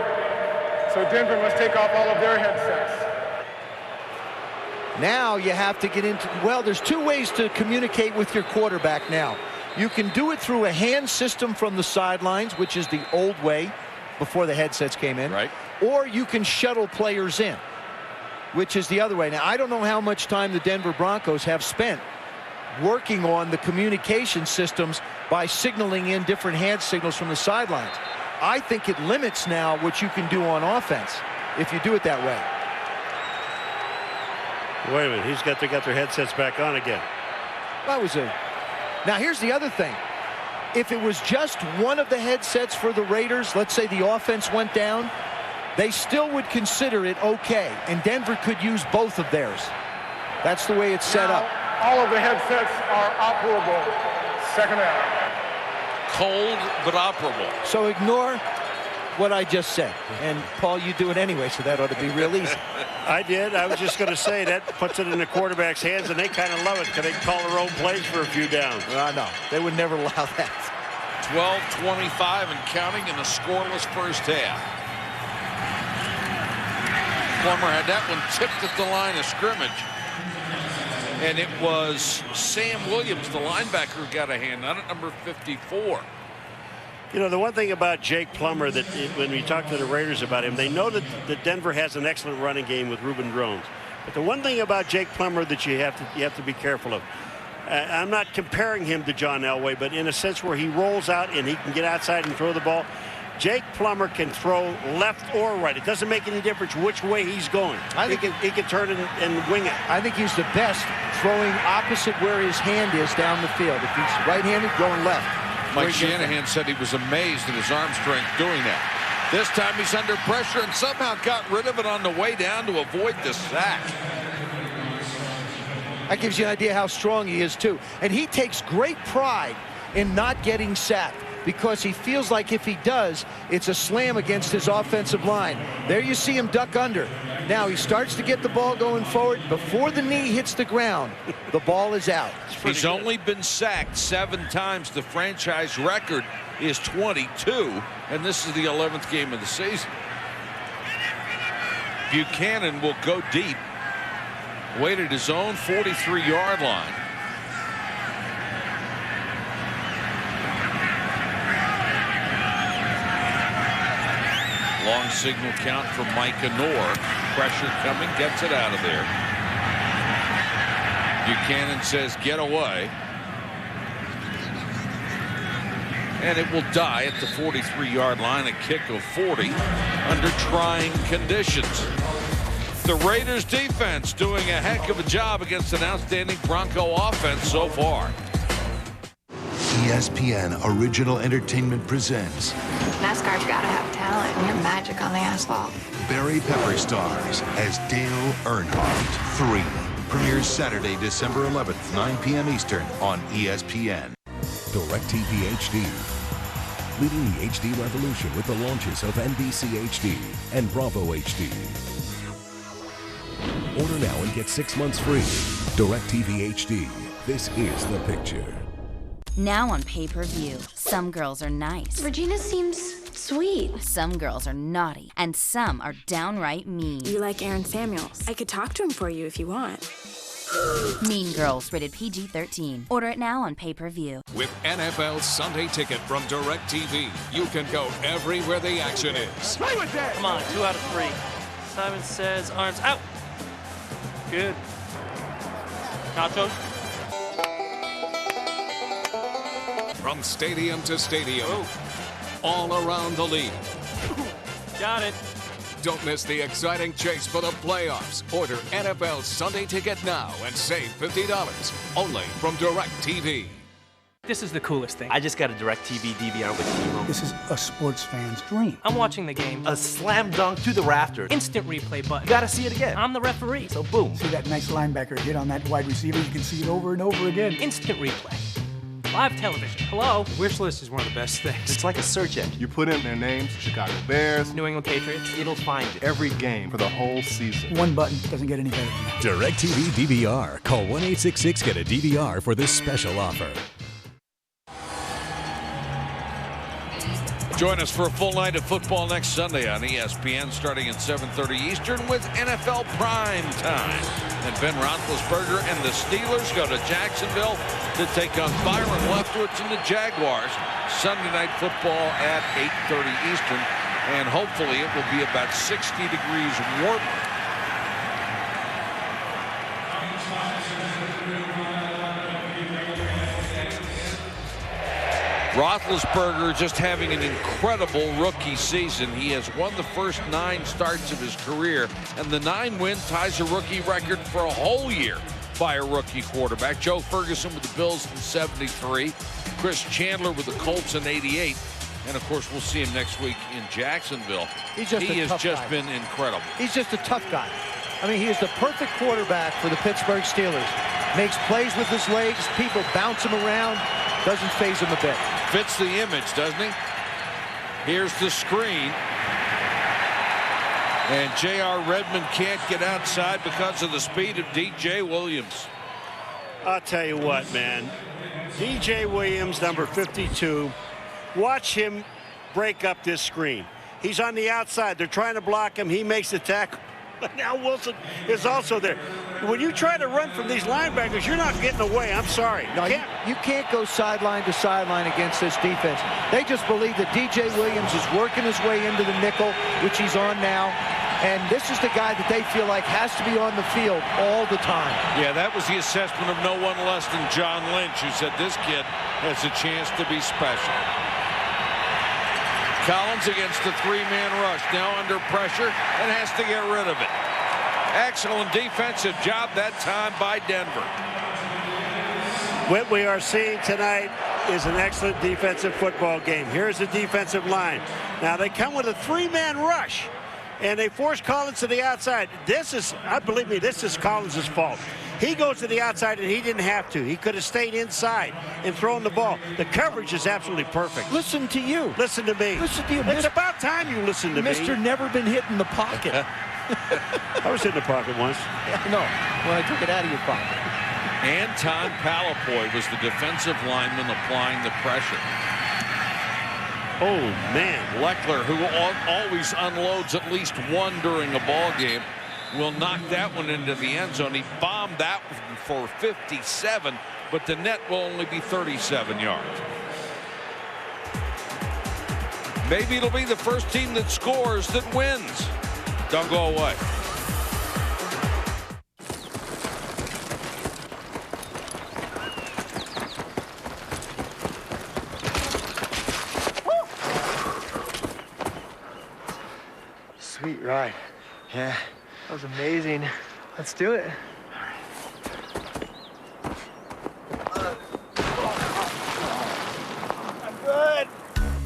so Denver must take off all of their headsets. Now you have to get into, well, there's 2 ways to communicate with your quarterback now. You can do it through a hand system from the sidelines, which is the old way before the headsets came in. Right. Or you can shuttle players in, which is the other way. Now, I don't know how much time the Denver Broncos have spent working on the communication systems by signaling in different hand signals from the sidelines. I think it limits now what you can do on offense if you do it that way. Wait a minute, they got their headsets back on again. That was a. Now here's the other thing. If it was just one of the headsets for the Raiders, let's say the offense went down, they still would consider it okay, and Denver could use both of theirs. That's the way it's set up. All of the headsets are operable. Second down. Cold but operable. So ignore what I just said. And Paul, you do it anyway, so that ought to be real easy. I did. I was just going to say that puts it in the quarterback's hands, and they kind of love it because they can call their own plays for a few downs. No, they would never allow that. 12-25 and counting in a scoreless first half. Plummer had that one tipped at the line of scrimmage. And it was Sam Williams, the linebacker, who got a hand on it, number 54. You know, the one thing about Jake Plummer, that when we talk to the Raiders about him, they know that Denver has an excellent running game with Reuben Drones. But the one thing about Jake Plummer that you have to be careful of, I'm not comparing him to John Elway, but in a sense where he rolls out and he can get outside and throw the ball, Jake Plummer can throw left or right. It doesn't make any difference which way he's going. I think he can turn and wing it. I think he's the best throwing opposite where his hand is down the field. If he's right-handed, going left. Mike Shanahan said he was amazed at his arm strength doing that. This time he's under pressure and somehow got rid of it on the way down to avoid the sack. That gives you an idea how strong he is, too. And he takes great pride in not getting sacked, because he feels like if he does, it's a slam against his offensive line. There you see him duck under. Now he starts to get the ball going forward. Before the knee hits the ground, the ball is out. He's only been sacked 7 times. The franchise record is 22, and this is the 11th game of the season. Buchanan will go deep. Wait at his own 43-yard line. Long signal count from Micah Noor. Pressure coming, gets it out of there. Buchanan says, get away. And it will die at the 43-yard line, a kick of 40 under trying conditions. The Raiders defense doing a heck of a job against an outstanding Bronco offense so far. ESPN Original Entertainment presents NASCAR's got to have talent and your magic on the asphalt. Barry Pepper stars as Dale Earnhardt 3. Premieres Saturday, December 11th, 9 p.m. Eastern on ESPN. DirecTV HD. Leading the HD revolution with the launches of NBC HD and Bravo HD. Order now and get 6 months free. DirecTV HD. This is the picture. Now on pay-per-view, some girls are nice. Regina seems sweet. Some girls are naughty, and some are downright mean. You like Aaron Samuels. I could talk to him for you if you want. Mean Girls, rated PG-13. Order it now on pay-per-view. With NFL Sunday Ticket from DirecTV, you can go everywhere the action is. Play with that! Come on, 2 out of 3. Simon says arms out. Good. Nachos. From stadium to stadium, all around the league. Got it. Don't miss the exciting chase for the playoffs. Order NFL Sunday Ticket now and save $50 only from DirecTV. This is the coolest thing. I just got a DirecTV DVR with Elam. This is a sports fan's dream. I'm watching the game. A slam dunk to the rafters. Instant replay button. You gotta see it again. I'm the referee. So boom. See that nice linebacker hit on that wide receiver? You can see it over and over again. Instant replay. Live television. Hello? Wish list is one of the best things. It's like a search engine. You put in their names, Chicago Bears, New England Patriots. It'll find it. every game for the whole season. One button doesn't get any better than that. DirecTV DVR. Call 1-866-GET-A-DVR for this special offer. Join us for a full night of football next Sunday on ESPN starting at 7:30 Eastern with NFL Prime Time. And Ben Roethlisberger and the Steelers go to Jacksonville to take on Byron Leftwich and the Jaguars. Sunday night football at 8:30 Eastern. And hopefully it will be about 60 degrees warmer. Roethlisberger just having an incredible rookie season. He has won the first 9 starts of his career, and the 9-win ties a rookie record for a whole year by a rookie quarterback. Joe Ferguson with the Bills in '73, Chris Chandler with the Colts in '88, and of course we'll see him next week in Jacksonville. He has just been incredible. He's just a tough guy. I mean, he is the perfect quarterback for the Pittsburgh Steelers. Makes plays with his legs, people bounce him around, doesn't faze him a bit. Fits the image, doesn't he? Here's the screen. And J.R. Redmond can't get outside because of the speed of D.J. Williams. I'll tell you what, man. D.J. Williams, number 52. Watch him break up this screen. He's on the outside. They're trying to block him. He makes the tackle. But now Wilson is also there. When you try to run from these linebackers, you're not getting away. I'm sorry. No, you can't go sideline to sideline against this defense. They just believe that D.J. Williams is working his way into the nickel, which he's on now. And this is the guy that they feel like has to be on the field all the time. Yeah, that was the assessment of no one less than John Lynch, who said this kid has a chance to be special. Collins against the 3-man rush, now under pressure and has to get rid of it. Excellent defensive job that time by Denver. What we are seeing tonight is an excellent defensive football game. Here's the defensive line. Now they come with a 3-man rush, and they force Collins to the outside. This is, believe me, this is Collins' fault. He goes to the outside, and he didn't have to. He could have stayed inside and thrown the ball. The coverage is absolutely perfect. Listen to you. Listen to me. Listen to you. It's about time you listen to me. Mr. Never Been Hit in the Pocket. I was in the pocket once. No, when I took it out of your pocket. Anton Palapoy was the defensive lineman applying the pressure. Oh, man. Leckler, who always unloads at least one during a ball game, will knock that one into the end zone. He bombed that one for 57, but the net will only be 37 yards. Maybe it'll be the first team that scores that wins. Don't go away. Sweet ride. Yeah. That was amazing. Let's do it.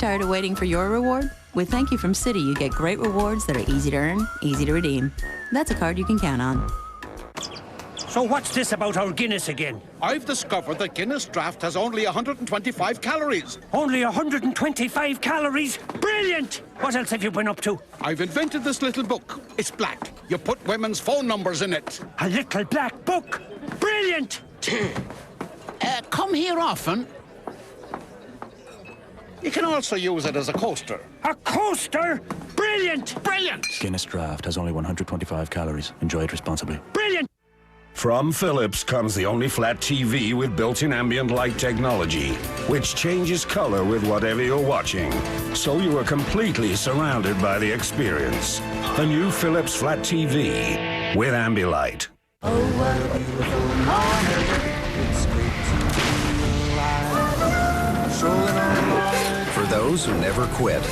Tired of waiting for your reward? With Thank You from Citi, you get great rewards that are easy to earn, easy to redeem. That's a card you can count on. So what's this about our Guinness again? I've discovered that Guinness Draft has only 125 calories. Only 125 calories? Brilliant! What else have you been up to? I've invented this little book. It's black. You put women's phone numbers in it. A little black book? Brilliant! Come here often. You can also use it as a coaster. A coaster? Brilliant! Brilliant! Guinness Draft has only 125 calories. Enjoy it responsibly. Brilliant! From Philips comes the only flat TV with built-in ambient light technology, which changes color with whatever you're watching, so you are completely surrounded by the experience. The new Philips Flat TV with Ambilight. Oh, what a beautiful morning. It's great to be alive. For those who never quit,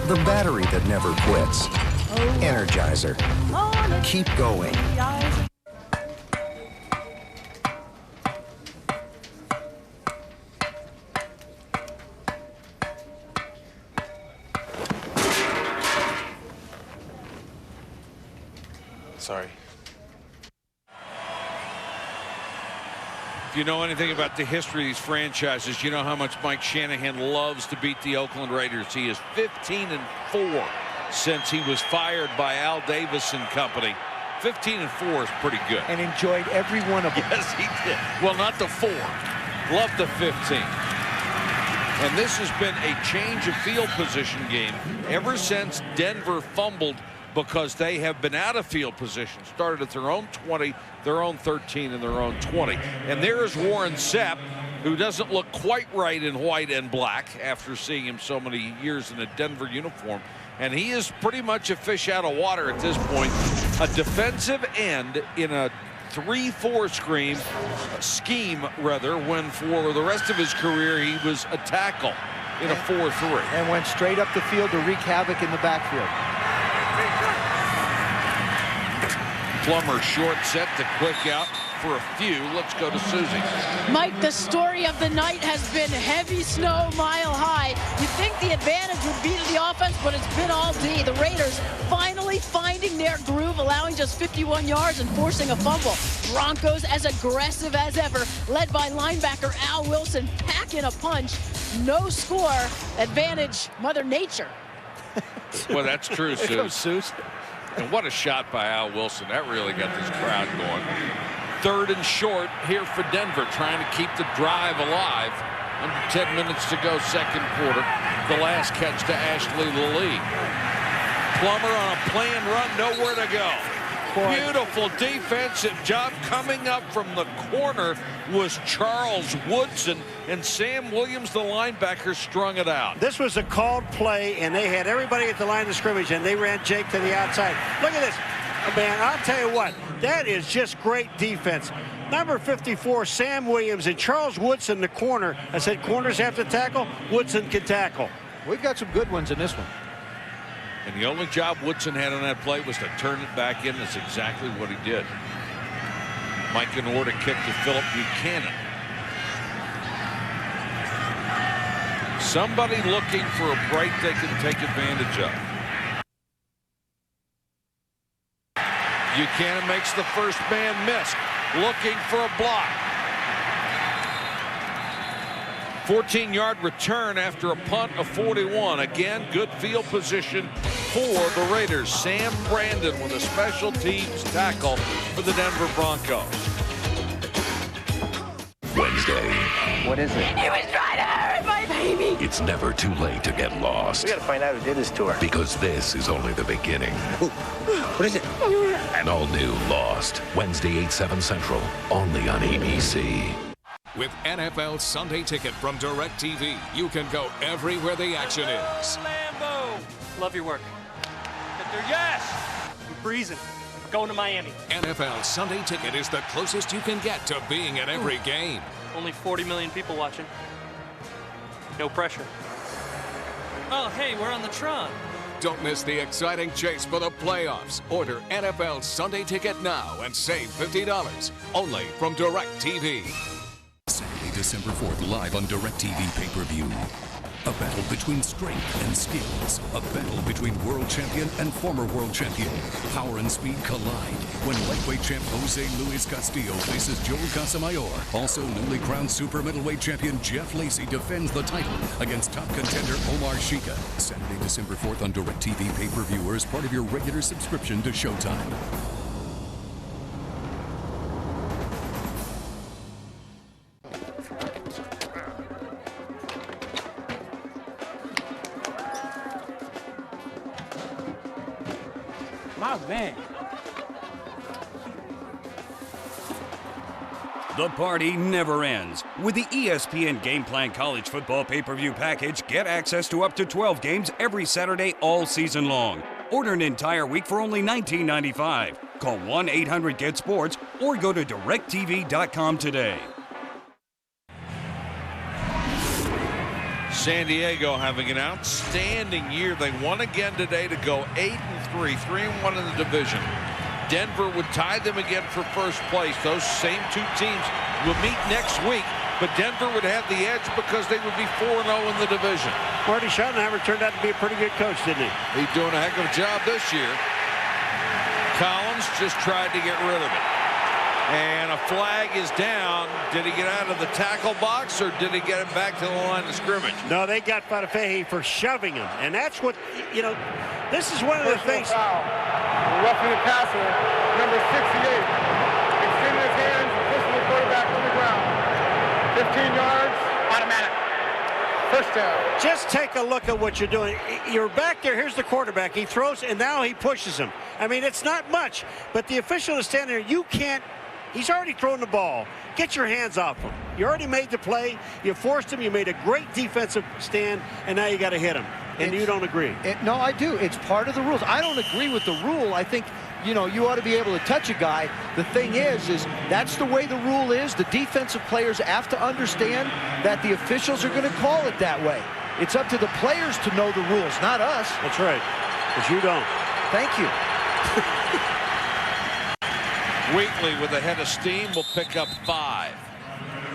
the battery that never quits. Energizer. Keep going. Sorry. If you know anything about the history of these franchises, you know how much Mike Shanahan loves to beat the Oakland Raiders. He is 15-4 since he was fired by Al Davis and company. 15-4 is pretty good. And enjoyed every one of them. Yes, he did. Well, not the 4. Love the 15. And this has been a change of field position game ever since Denver fumbled, because they have been out of field position, started at their own 20, their own 13, and their own 20. And there is Warren Sapp, who doesn't look quite right in white and black after seeing him so many years in a Denver uniform. And he is pretty much a fish out of water at this point. A defensive end in a 3-4 scheme, when for the rest of his career he was a tackle in a 4-3. And went straight up the field to wreak havoc in the backfield. Plummer short set to quick out for a few. Let's go to Susie. Mike, the story of the night has been heavy snow mile high. You'd think the advantage would be to the offense, but it's been all D. The Raiders finally finding their groove, allowing just 51 yards and forcing a fumble. Broncos as aggressive as ever, led by linebacker Al Wilson, packing a punch. No score. Advantage Mother Nature. Well, that's true, Suze. And what a shot by Al Wilson. That really got this crowd going. 3rd and short here for Denver, trying to keep the drive alive. Under 10 minutes to go, second quarter. The last catch to Ashley Lee. Plummer on a planned run, nowhere to go. Beautiful defensive job. Coming up from the corner was Charles Woodson, and Sam Williams, the linebacker, strung it out. This was a called play, and they had everybody at the line of scrimmage, and they ran Jake to the outside. Look at this. Man, I'll tell you what, that is just great defense. Number 54, Sam Williams, and Charles Woodson, the corner. I said corners have to tackle. Woodson can tackle. We've got some good ones in this one. And the only job Woodson had on that play was to turn it back in. That's exactly what he did. Mike Orta kick to Philip Buchanan. Somebody looking for a break they can take advantage of. Buchanan makes the first man miss. Looking for a block. 14-yard return after a punt of 41. Again, good field position for the Raiders. Sam Brandon with a special teams tackle for the Denver Broncos. Wednesday. What is it? He was trying to hurt my baby. It's never too late to get lost. We gotta find out who did this to her. Because this is only the beginning. What is it? An all-new Lost. Wednesday, 8/7 Central. Only on ABC. With NFL Sunday Ticket from DirecTV, you can go everywhere the action is. Lambo. Love your work. Victor, yes! I'm freezing. Going to Miami. NFL Sunday Ticket is the closest you can get to being at every game. Only 40 million people watching. No pressure. Oh, hey, we're on the Tron. Don't miss the exciting chase for the playoffs. Order NFL Sunday Ticket now and save $50. Only from DirecTV. Saturday, December 4th, live on DirecTV pay-per-view. A battle between strength and skills. A battle between world champion and former world champion. Power and speed collide when lightweight champ Jose Luis Castillo faces Joel Casamayor. Also newly crowned super middleweight champion Jeff Lacey defends the title against top contender Omar Shika. Saturday, December 4th on DirecTV pay-per-view or as part of your regular subscription to Showtime. My man. The party never ends. With the ESPN Game Plan College Football Pay-Per-View Package, get access to up to 12 games every Saturday all season long. Order an entire week for only $19.95. Call 1-800-GET-SPORTS or go to directtv.com today. San Diego having an outstanding year. They won again today to go 8-3, 3-1 in the division. Denver would tie them again for first place. Those same two teams will meet next week, but Denver would have the edge because they would be 4-0 in the division. Marty Schottenheimer turned out to be a pretty good coach, didn't he? He's doing a heck of a job this year. Collins just tried to get rid of it. And a flag is down. Did he get out of the tackle box or did he get him back to the line of scrimmage? No, they got Fatafehi for shoving him. And that's what, you know, this is one of the things. Foul. Roughing the passer, number 68. Extending his hands and pushing the quarterback to the ground. 15 yards, automatic. First down. Just take a look at what you're doing. You're back there. Here's the quarterback. He throws, and now he pushes him. I mean, it's not much, but the official is standing there. You can't. He's already thrown the ball. Get your hands off him. You already made the play. You forced him. You made a great defensive stand, and now you got to hit him. And you don't agree. No, I do. It's part of the rules. I don't agree with the rule. I think, you know, you ought to be able to touch a guy. The thing is that's the way the rule is. The defensive players have to understand that the officials are going to call it that way. It's up to the players to know the rules, not us. That's right, because you don't. Thank you. Wheatley with a head of steam will pick up 5.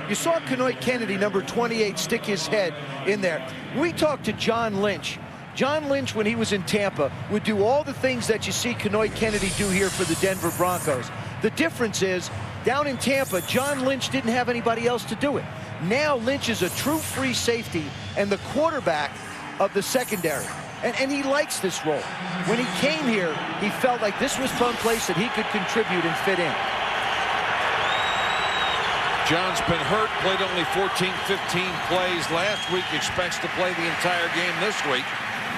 You saw Kenoy Kennedy, number 28, stick his head in there. We talked to John Lynch. John Lynch, when he was in Tampa, would do all the things that you see Kenoy Kennedy do here for the Denver Broncos. The difference is, down in Tampa, John Lynch didn't have anybody else to do it. Now Lynch is a true free safety and the quarterback of the secondary. And he likes this role. When he came here, he felt like this was some place that he could contribute and fit in. John's been hurt, played only 14, 15 plays last week, expects to play the entire game this week.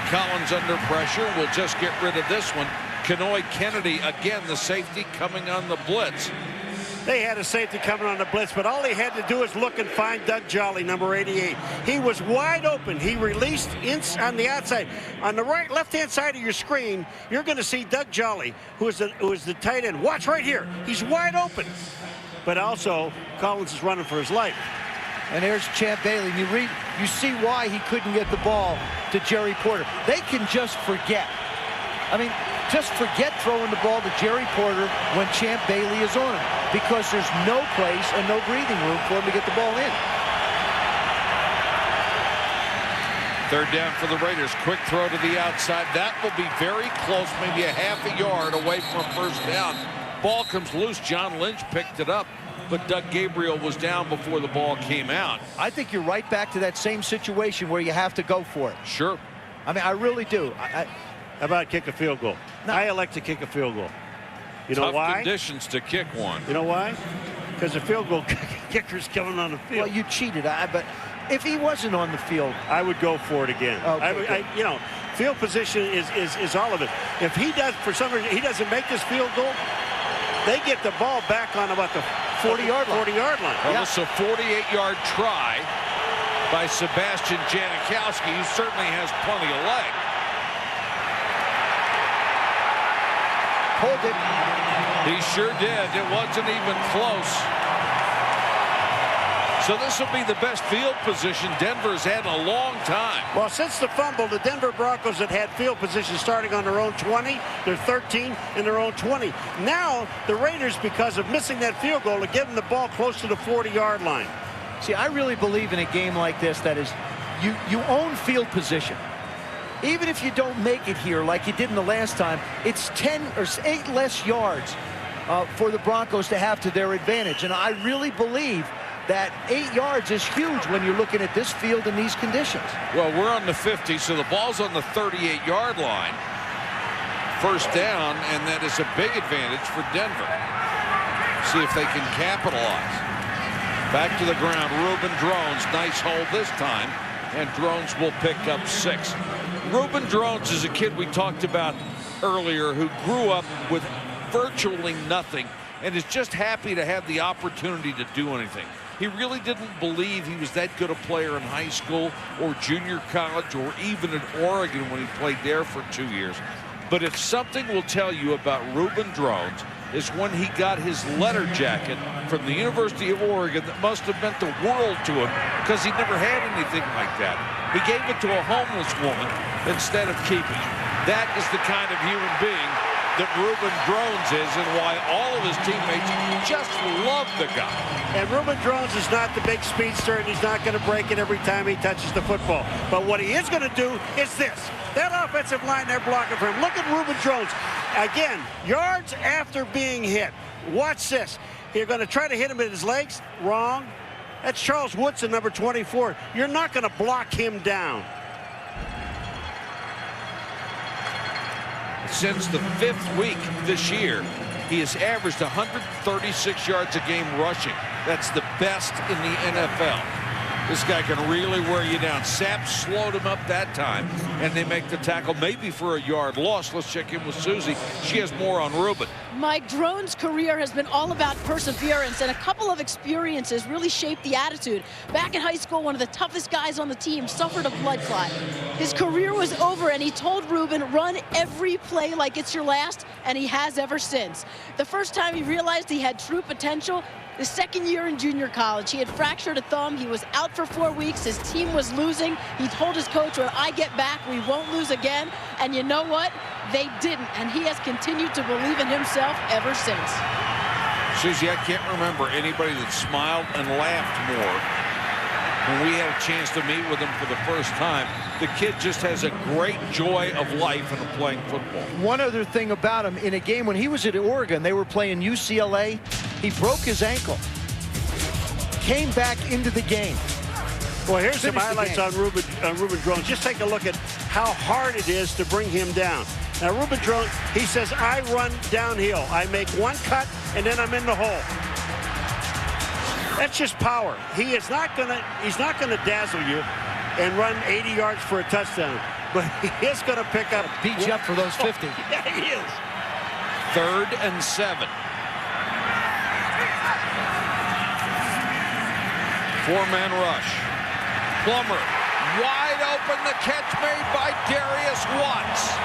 Collins under pressure, will just get rid of this one. Kenoy Kennedy, again, the safety coming on the blitz. They had a safety coming on the blitz, but all he had to do is look and find Doug Jolly, number 88. He was wide open. He released on the outside. On the right, left-hand side of your screen, you're going to see Doug Jolly, who is the tight end. Watch right here. He's wide open. But also, Collins is running for his life. And there's Champ Bailey. You see why he couldn't get the ball to Jerry Porter. They can just forget. I mean, just forget throwing the ball to Jerry Porter when Champ Bailey is on him, because there's no place and no breathing room for him to get the ball in. Third down for the Raiders. Quick throw to the outside. That will be very close, maybe a half a yard away from first down. Ball comes loose. John Lynch picked it up, but Doug Gabriel was down before the ball came out. I think you're right back to that same situation where you have to go for it. Sure. I mean, I really do. How about kick a field goal? No. I elect to kick a field goal. You know why? Tough conditions to kick one. You know why? Because the field goal kicker's coming on the field. Well, you cheated. But if he wasn't on the field, I would go for it again. Okay, you know, field position is all of it. If he does, for some reason, he doesn't make this field goal, they get the ball back on about the 40-yard line. 40-yard line. Well, it's a 48-yard try by Sebastian Janikowski, who certainly has plenty of leg. Pulled it. He sure did. It wasn't even close. So this will be the best field position Denver's had in a long time. Well, since the fumble, the Denver Broncos have had field position starting on their own 20, their 13, and their own 20. Now, the Raiders, because of missing that field goal, are getting the ball close to the 40-yard line. See, I really believe in a game like this that is, you own field position. Even if you don't make it here like you did in the last time, it's 10 or 8 less yards for the Broncos to have to their advantage. And I really believe that 8 yards is huge when you're looking at this field in these conditions. Well, we're on the 50, so the ball's on the 38-yard line. First down, and that is a big advantage for Denver. See if they can capitalize. Back to the ground, Reuben Drones. Nice hold this time, and Drones will pick up 6. Reuben Drones is a kid we talked about earlier who grew up with virtually nothing and is just happy to have the opportunity to do anything. He really didn't believe he was that good a player in high school or junior college or even in Oregon when he played there for 2 years. But if something will tell you about Reuben Drones is when he got his letter jacket from the University of Oregon that must have meant the world to him because he never had anything like that. He gave it to a homeless woman instead of keeping it. That is the kind of human being that Reuben Drones is, and why all of his teammates just love the guy. And Reuben Drones is not the big speedster, and he's not going to break it every time he touches the football. But what he is going to do is this. That offensive line there blocking for him. Look at Reuben Drones. Again, yards after being hit. Watch this. You're going to try to hit him in his legs. Wrong. That's Charles Woodson, number 24. You're not going to block him down. Since the 5th week this year, he has averaged 136 yards a game rushing. That's the best in the NFL. This guy can really wear you down. Sapp slowed him up that time, and they make the tackle maybe for a yard loss. Let's check in with Susie. She has more on Reuben. Mike, Drones' career has been all about perseverance, and a couple of experiences really shaped the attitude. Back in high school, one of the toughest guys on the team suffered a blood clot. His career was over, and he told Reuben, run every play like it's your last, and he has ever since. The first time he realized he had true potential, the second year in junior college. He had fractured a thumb. He was out for 4 weeks. His team was losing. He told his coach, when I get back, we won't lose again. And you know what? They didn't. And he has continued to believe in himself ever since. Susie, I can't remember anybody that smiled and laughed more when we had a chance to meet with him for the first time. The kid just has a great joy of life in playing football. One other thing about him, in a game when he was at Oregon, they were playing UCLA. He broke his ankle, came back into the game. Well, here's some highlights on Reuben Drones. Just take a look at how hard it is to bring him down. Now, Reuben Drones, he says, I run downhill. I make one cut, and then I'm in the hole. That's just power. He's not gonna dazzle you and run 80 yards for a touchdown, but he is gonna pick up. Beat you up for those 50. Yeah, he is. 3rd and 7. 4-man rush. Plummer wide open. The catch made by Darius Watts.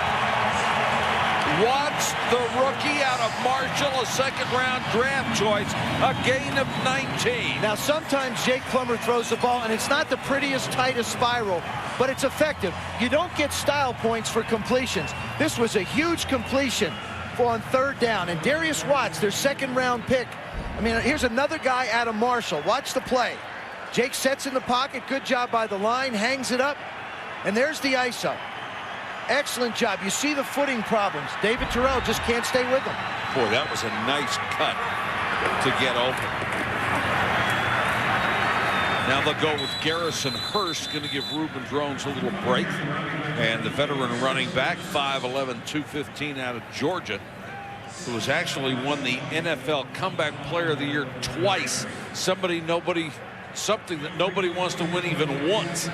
Watts, the rookie out of Marshall, a 2nd-round draft choice, a gain of 19. Now, sometimes Jake Plummer throws the ball, and it's not the prettiest, tightest spiral, but it's effective. You don't get style points for completions. This was a huge completion on 3rd down, and Darius Watts, their 2nd-round pick. I mean, here's another guy out of Marshall. Watch the play. Jake sets in the pocket. Good job by the line. Hangs it up. And there's the ISO. Excellent job. You see the footing problems. David Terrell just can't stay with him. Boy, that was a nice cut to get open. Now they'll go with Garrison Hurst, going to give Reuben Drones a little break. And the veteran running back, 5'11", 215 out of Georgia, who has actually won the NFL Comeback Player of the Year twice. Something that nobody wants to win even once.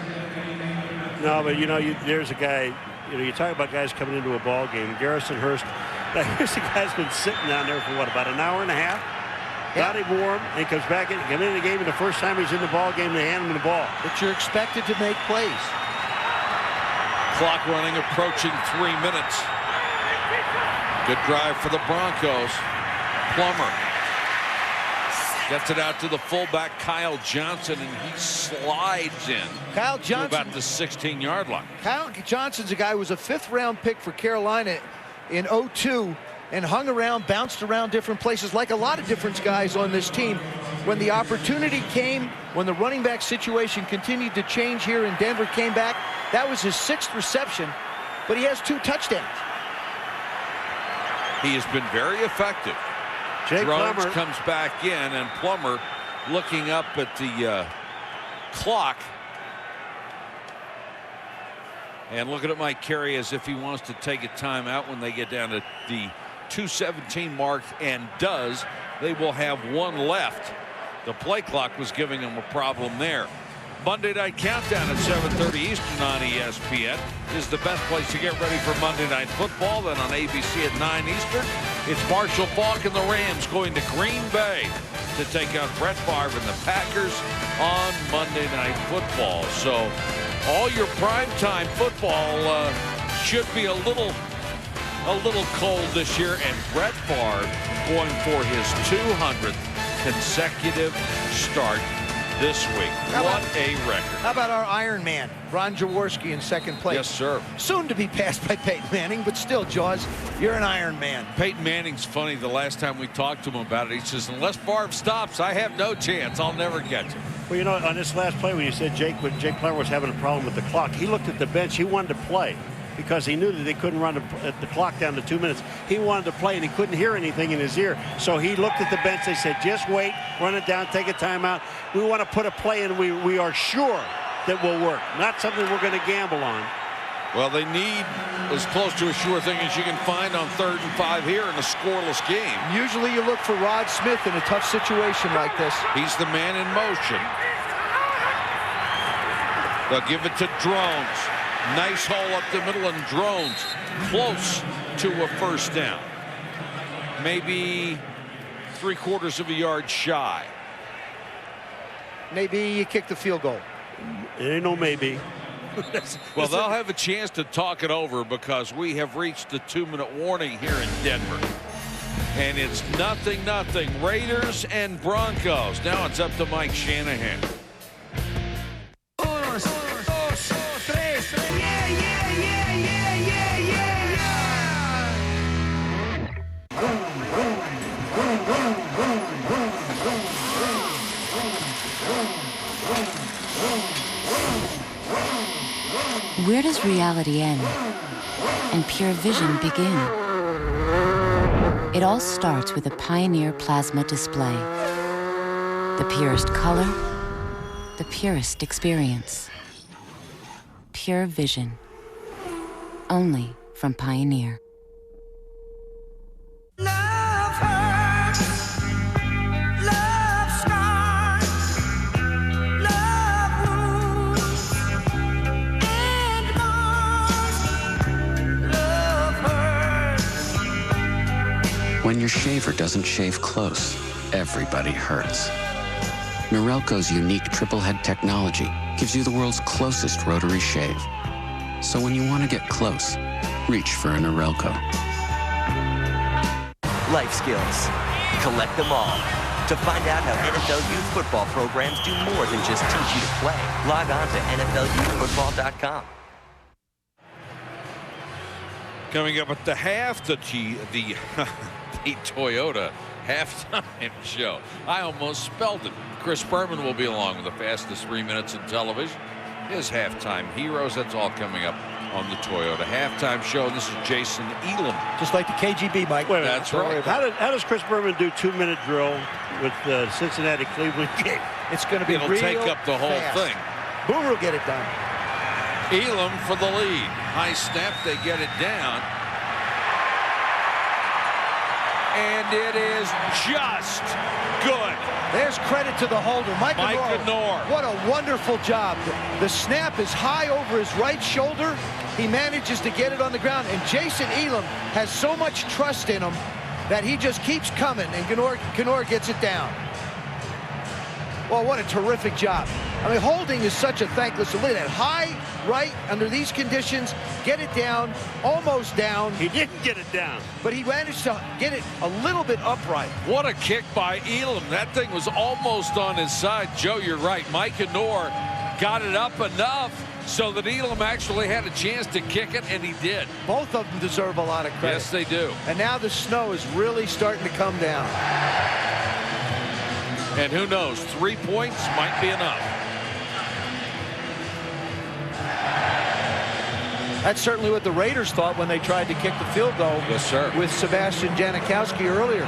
No, but there's a guy, you talk about guys coming into a ball game. Garrison Hurst, here's a guy's been sitting down there for about an hour and a half. Got him warm, and comes back in, come into the game, and the first time he's in the ball game, they hand him the ball. But you're expected to make plays. Clock running, approaching 3 minutes. Good drive for the Broncos. Plummer gets it out to the fullback, Kyle Johnson, and he slides in. Kyle Johnson, to about the 16-yard line. Kyle Johnson's a guy who was a 5th-round pick for Carolina in 2002 and hung around, bounced around different places like a lot of different guys on this team. When the opportunity came, when the running back situation continued to change here in Denver, came back. That was his 6th reception, but he has 2 touchdowns. He has been very effective. Jones comes back in, and Plummer looking up at the clock and looking at Mike Kerry as if he wants to take a timeout when they get down to the 2:17 mark, and does. They will have 1 left. The play clock was giving them a problem there. Monday Night Countdown at 7:30 Eastern on ESPN is the best place to get ready for Monday Night Football. Then on ABC at 9 Eastern, it's Marshall Faulk and the Rams going to Green Bay to take on Brett Favre and the Packers on Monday Night Football. So all your primetime football should be a little cold this year, and Brett Favre going for his 200th consecutive start this week. What a record. How about our Iron Man, Ron Jaworski, in 2nd place? Yes, sir. Soon to be passed by Peyton Manning, but still, Jaws, you're an Iron Man. Peyton Manning's funny. The last time we talked to him about it, he says, unless Favre stops, I have no chance. I'll never get you. Well, you know, on this last play, when you said Jake Plummer was having a problem with the clock, he looked at the bench. He wanted to play because he knew that they couldn't run the clock down to 2 minutes. He wanted to play, and he couldn't hear anything in his ear. So he looked at the bench. They said, just wait, run it down, take a timeout. We want to put a play in we are sure that will work. Not something we're going to gamble on. Well, they need as close to a sure thing as you can find on 3rd and 5 here in a scoreless game. Usually you look for Rod Smith in a tough situation like this. He's the man in motion. They'll give it to Drones. Nice hole up the middle, and Drones close to a 1st down. Maybe 3/4 of a yard shy. Maybe you kick the field goal. It ain't no maybe. Well, they'll have a chance to talk it over because we have reached the 2-minute warning here in Denver. And it's 0-0. Raiders and Broncos. Now it's up to Mike Shanahan. Where does reality end and pure vision begin? It all starts with a Pioneer plasma display. The purest color, the purest experience. Pure vision. Only from Pioneer. When your shaver doesn't shave close, everybody hurts. Norelco's unique triple head technology gives you the world's closest rotary shave. So when you want to get close, reach for a Norelco. Life skills. Collect them all. To find out how NFL youth football programs do more than just teach you to play, log on to NFLYouthFootball.com. Coming up at the half, the Toyota halftime show. I almost spelled it. Chris Berman will be along with the fastest 3 minutes in television. His halftime heroes. That's all coming up on the Toyota halftime show. And this is Jason Elam. Just like the KGB, Mike. Wait, that's right. How does Chris Berman do 2-minute drill with the Cincinnati-Cleveland game? It's going to be It'll take up the whole thing. Boomer will get it done. Elam for the lead. High snap. They get it down. And it is just good. There's credit to the holder, Mike Knorr. What a wonderful job. The snap is high over his right shoulder. He manages to get it on the ground, and Jason Elam has so much trust in him that he just keeps coming, and Knorr gets it down. Well, what a terrific job. I mean, holding is such a thankless. Look at that. High right under these conditions, get it down, almost down. He didn't get it down, but he managed to get it a little bit upright. What a kick by Elam. That thing was almost on his side. Joe, you're right. Mike Knorr got it up enough so that Elam actually had a chance to kick it, and he did. Both of them deserve a lot of credit. Yes, they do. And now the snow is really starting to come down. And who knows, 3 points might be enough. That's certainly what the Raiders thought when they tried to kick the field goal. Yes, sir. With Sebastian Janikowski earlier.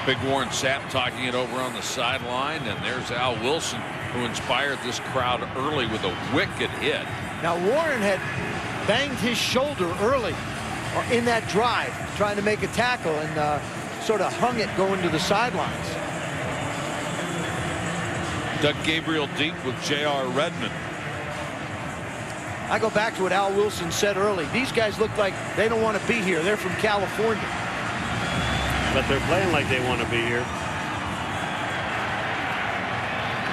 Big Warren Sapp talking it over on the sideline, and there's Al Wilson, who inspired this crowd early with a wicked hit. Now Warren had banged his shoulder early in that drive, trying to make a tackle, and sort of hung it going to the sidelines. Doug Gabriel deep with J.R. Redmond. I go back to what Al Wilson said early. These guys look like they don't want to be here. They're from California. But they're playing like they want to be here.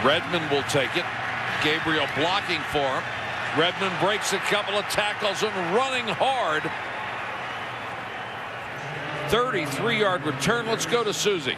Redmond will take it. Gabriel blocking for him. Redmond breaks a couple of tackles and running hard. 33-yard return. Let's go to Susie.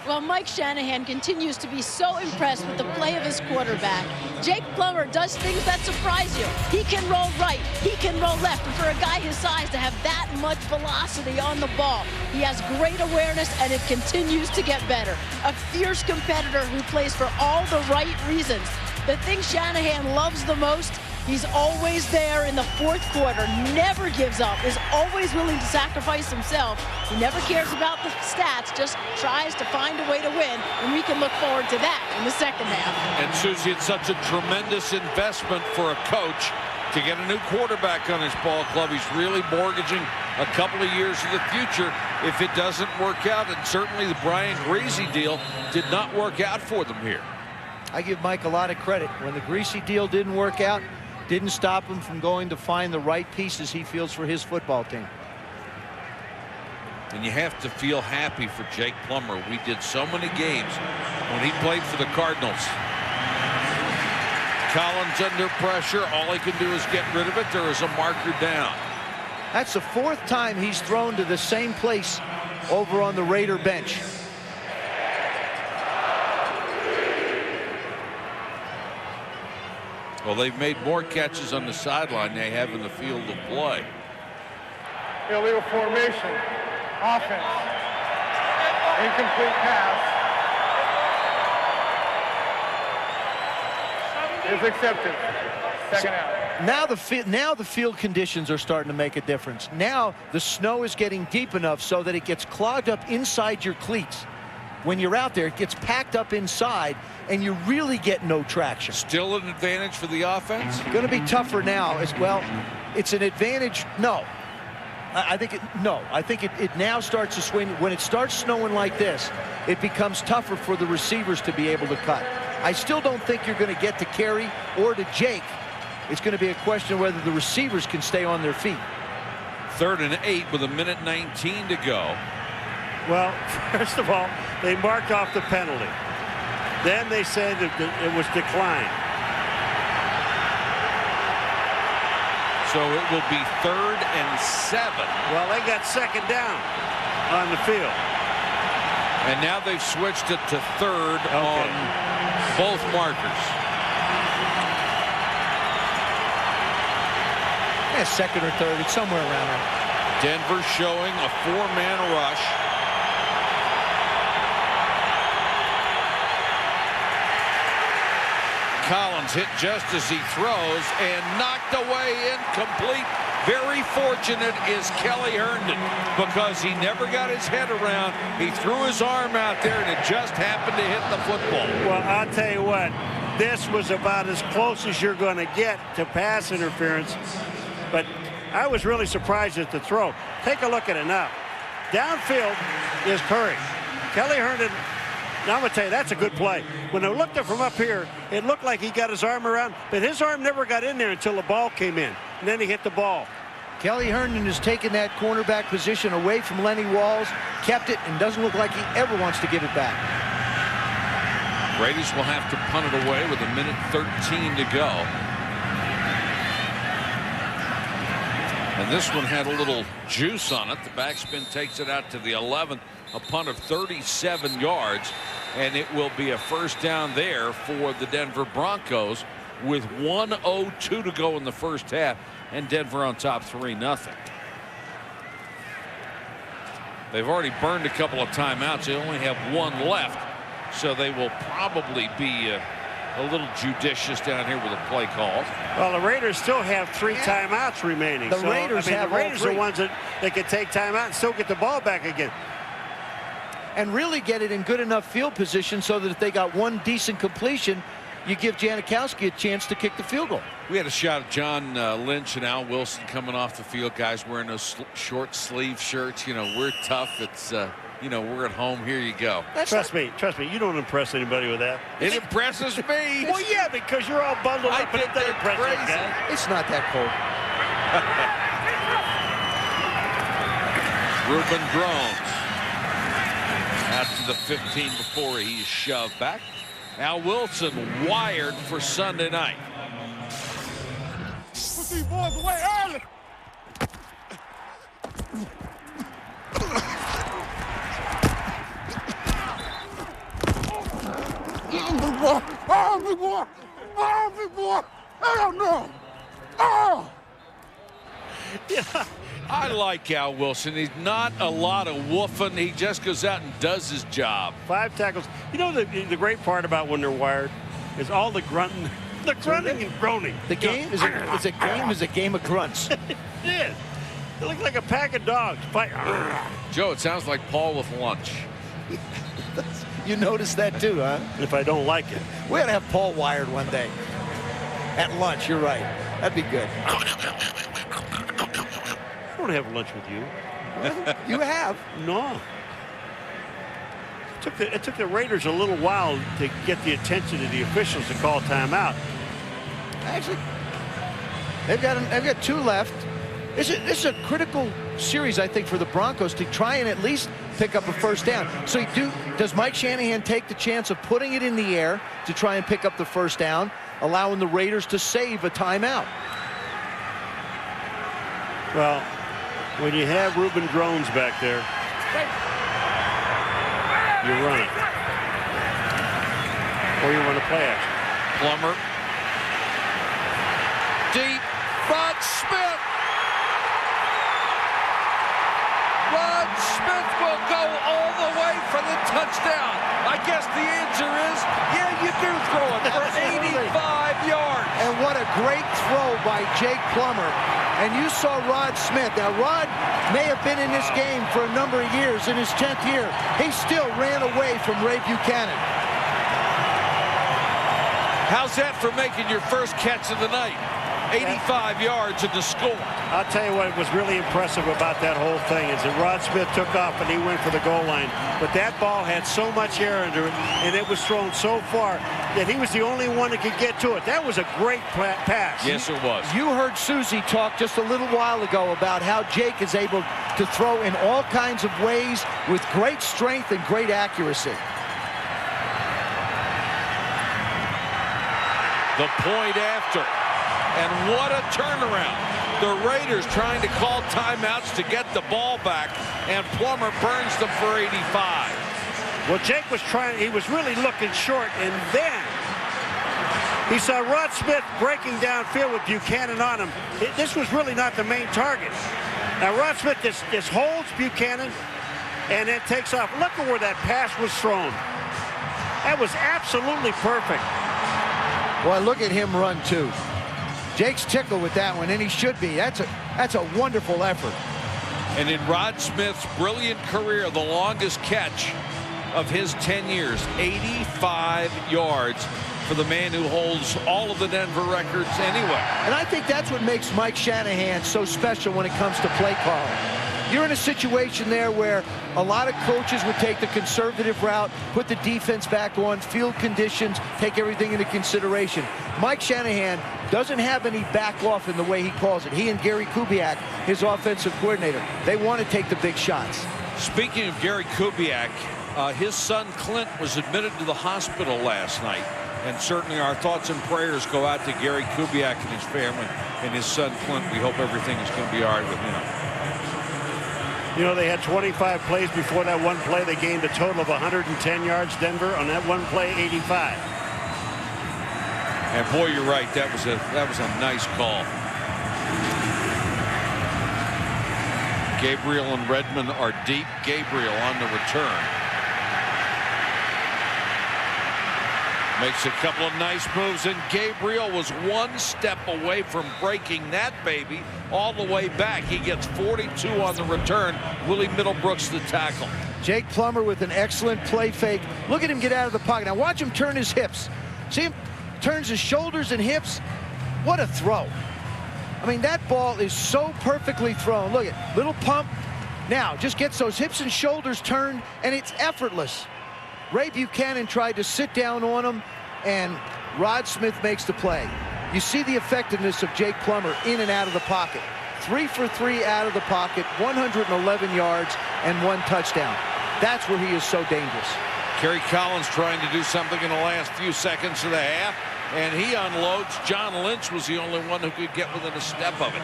Well, Mike Shanahan continues to be so impressed with the play of his quarterback. Jake Plummer does things that surprise you. He can roll right, he can roll left, and for a guy his size to have that much velocity on the ball, he has great awareness, and it continues to get better. A fierce competitor who plays for all the right reasons. The thing Shanahan loves the most, he's always there in the fourth quarter, never gives up, is always willing to sacrifice himself. He never cares about the stats, just tries to find a way to win, and we can look forward to that in the second half. And Susie, it's such a tremendous investment for a coach to get a new quarterback on his ball club. He's really mortgaging a couple of years of the future if it doesn't work out, and certainly the Brian Greasy deal did not work out for them here. I give Mike a lot of credit. When the Greasy deal didn't work out, didn't stop him from going to find the right pieces he feels for his football team. And you have to feel happy for Jake Plummer. We did so many games when he played for the Cardinals. Collins under pressure. All he can do is get rid of it. There is a marker down. That's the fourth time he's thrown to the same place over on the Raider bench. Well, they've made more catches on the sideline than they have in the field of play. Illegal formation. Offense. Incomplete pass. Is accepted. Second out. Now the field conditions are starting to make a difference. Now the snow is getting deep enough so that it gets clogged up inside your cleats. When you're out there, it gets packed up inside, and you really get no traction. Still an advantage for the offense? Going to be tougher now as well. It's an advantage. No. I think it now starts to swing. When it starts snowing like this, it becomes tougher for the receivers to be able to cut. I still don't think you're going to get to Kerry or to Jake. It's going to be a question of whether the receivers can stay on their feet. 3rd and 8 with 1:19 to go. Well, first of all, they marked off the penalty. Then they said that it was declined. So it will be 3rd and 7. Well, they got second down on the field. And now they've switched it to 3rd on both markers. Yeah, 2nd or 3rd. It's somewhere around there. Denver showing a 4-man rush. Collins hit just as he throws and knocked away incomplete. Very fortunate is Kelly Herndon because he never got his head around. He threw his arm out there and it just happened to hit the football. Well, I'll tell you what, this was about as close as you're going to get to pass interference. But I was really surprised at the throw. Take a look at it now. Downfield is Curry. Kelly Herndon. Now I'm going to tell you, that's a good play. When I looked at from up here, it looked like he got his arm around, but his arm never got in there until the ball came in. And then he hit the ball. Kelly Herndon has taken that cornerback position away from Lenny Walls, kept it, and doesn't look like he ever wants to give it back. Raiders will have to punt it away with 1:13 to go. And this one had a little juice on it. The backspin takes it out to the 11. A punt of 37 yards, and it will be a first down there for the Denver Broncos with 1:02 to go in the first half, and Denver on top 3-0. They've already burned a couple of timeouts. They only have one left, so they will probably be a little judicious down here with the play calls. Well, the Raiders still have 3 timeouts remaining. The Raiders have the Raiders all are 3. ones that they can take timeout and still get the ball back again. And really get it in good enough field position so that if they got one decent completion, you give Janikowski a chance to kick the field goal. We had a shot of John Lynch and Al Wilson coming off the field. Guys wearing those short sleeve shirts. You know, we're tough. It's, you know, we're at home. Here you go. Trust me, you don't impress anybody with that. It impresses me. Well, yeah, because you're all bundled up and it doesn't impress you, guys. It's not that cold. Reuben Drones out to the 15 before he's shoved back. Al Wilson wired for Sunday night. Put these boys away early. Yeah. I like Al Wilson. He's not a lot of woofing. He just goes out and does his job. 5 tackles. You know, the great part about when they're wired is all the grunting. The grunting and groaning. The game is a game of grunts. It is. They look like a pack of dogs. Joe, it sounds like Paul with lunch. You noticed that too, huh? If I don't like it. We ought to have Paul wired one day. At lunch, you're right. That'd be good. I don't have lunch with you. You have. No. It took the Raiders a little while to get the attention of the officials to call timeout. Actually, they've got 2 left. This is a critical series, I think, for the Broncos to try and at least pick up a first down. So does Mike Shanahan take the chance of putting it in the air to try and pick up the first down, allowing the Raiders to save a timeout? Well, when you have Reuben Drones back there, you run it. Or you run a play action. Plummer. Deep. Rod Smith. Rod Smith will go all the way for the touchdown. I guess the answer is, yeah, you do throw it for 85 yards. And what a great throw by Jake Plummer. And you saw Rod Smith. Now, Rod may have been in this game for a number of years. In his 10th year, he still ran away from Ray Buchanan. How's that for making your first catch of the night? 85 yards in the score. I'll tell you what was really impressive about that whole thing is that Rod Smith took off and he went for the goal line. But that ball had so much air under it, and it was thrown so far that he was the only one that could get to it. That was a great pass. Yes, it was. You heard Susie talk just a little while ago about how Jake is able to throw in all kinds of ways with great strength and great accuracy. The point after. And what a turnaround. The Raiders trying to call timeouts to get the ball back, and Plummer burns them for 85. Well, Jake was he was really looking short, and then he saw Rod Smith breaking downfield with Buchanan on him. This was really not the main target. Now, Rod Smith just holds Buchanan and then takes off. Look at where that pass was thrown. That was absolutely perfect. Boy, look at him run, too. Jake's tickled with that one, and he should be. That's a wonderful effort. And in Rod Smith's brilliant career, the longest catch of his 10 years, 85 yards for the man who holds all of the Denver records anyway. And I think that's what makes Mike Shanahan so special when it comes to play calling. You're in a situation there where a lot of coaches would take the conservative route, put the defense back on, field conditions, take everything into consideration. Mike Shanahan doesn't have any back off in the way he calls it. He and Gary Kubiak, his offensive coordinator, they want to take the big shots. Speaking of Gary Kubiak, his son Clint was admitted to the hospital last night. And certainly our thoughts and prayers go out to Gary Kubiak and his family and his son Clint. We hope everything is going to be all right with him. You know, they had 25 plays before that one play. They gained a total of 110 yards, Denver. On that one play, 85. And boy, you're right. That was a nice call. Gabriel and Redmond are deep. Gabriel on the return. Makes a couple of nice moves, and Gabriel was one step away from breaking that baby all the way back. He gets 42 on the return. Willie Middlebrooks the tackle. Jake Plummer with an excellent play fake. Look at him get out of the pocket. Now watch him turn his hips. See him turns his shoulders and hips. What a throw. I mean, that ball is so perfectly thrown. Look at little pump. Now just gets those hips and shoulders turned, and it's effortless. Ray Buchanan tried to sit down on him, and Rod Smith makes the play. You see the effectiveness of Jake Plummer in and out of the pocket. 3 for 3 out of the pocket, 111 yards, and 1 touchdown. That's where he is so dangerous. Kerry Collins trying to do something in the last few seconds of the half, and he unloads. John Lynch was the only one who could get within a step of it.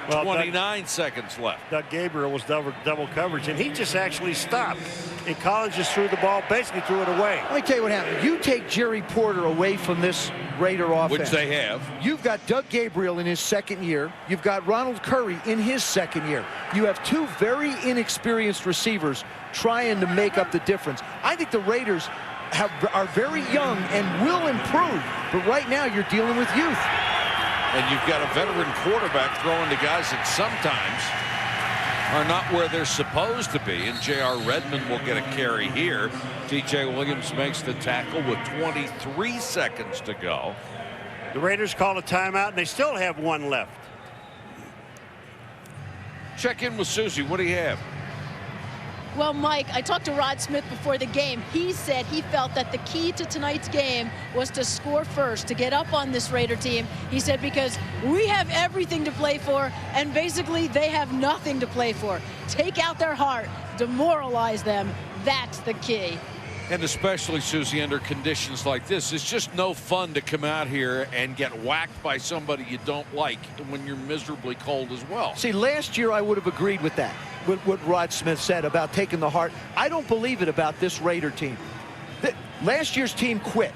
Well, 29 seconds left. Doug Gabriel was double coverage, and he just actually stopped. And Collins just threw the ball, basically threw it away. Let me tell you what happened. You take Jerry Porter away from this Raider offense. Which they have. You've got Doug Gabriel in his second year. You've got Ronald Curry in his second year. You have 2 very inexperienced receivers trying to make up the difference. I think the Raiders are very young and will improve. But right now you're dealing with youth. And you've got a veteran quarterback throwing to guys that sometimes are not where they're supposed to be. And J.R. Redmond will get a carry here. T.J. Williams makes the tackle with 23 seconds to go. The Raiders call a timeout, and they still have 1 left. Check in with Susie. What do you have? Well, Mike, I talked to Rod Smith before the game. He said he felt that the key to tonight's game was to score first, to get up on this Raider team. He said because we have everything to play for, and basically they have nothing to play for. Take out their heart, demoralize them. That's the key. And especially, Susie, under conditions like this, it's just no fun to come out here and get whacked by somebody you don't like when you're miserably cold as well. See, last year I would have agreed with that, with what Rod Smith said about taking the heart. I don't believe it about this Raider team. Last year's team quit.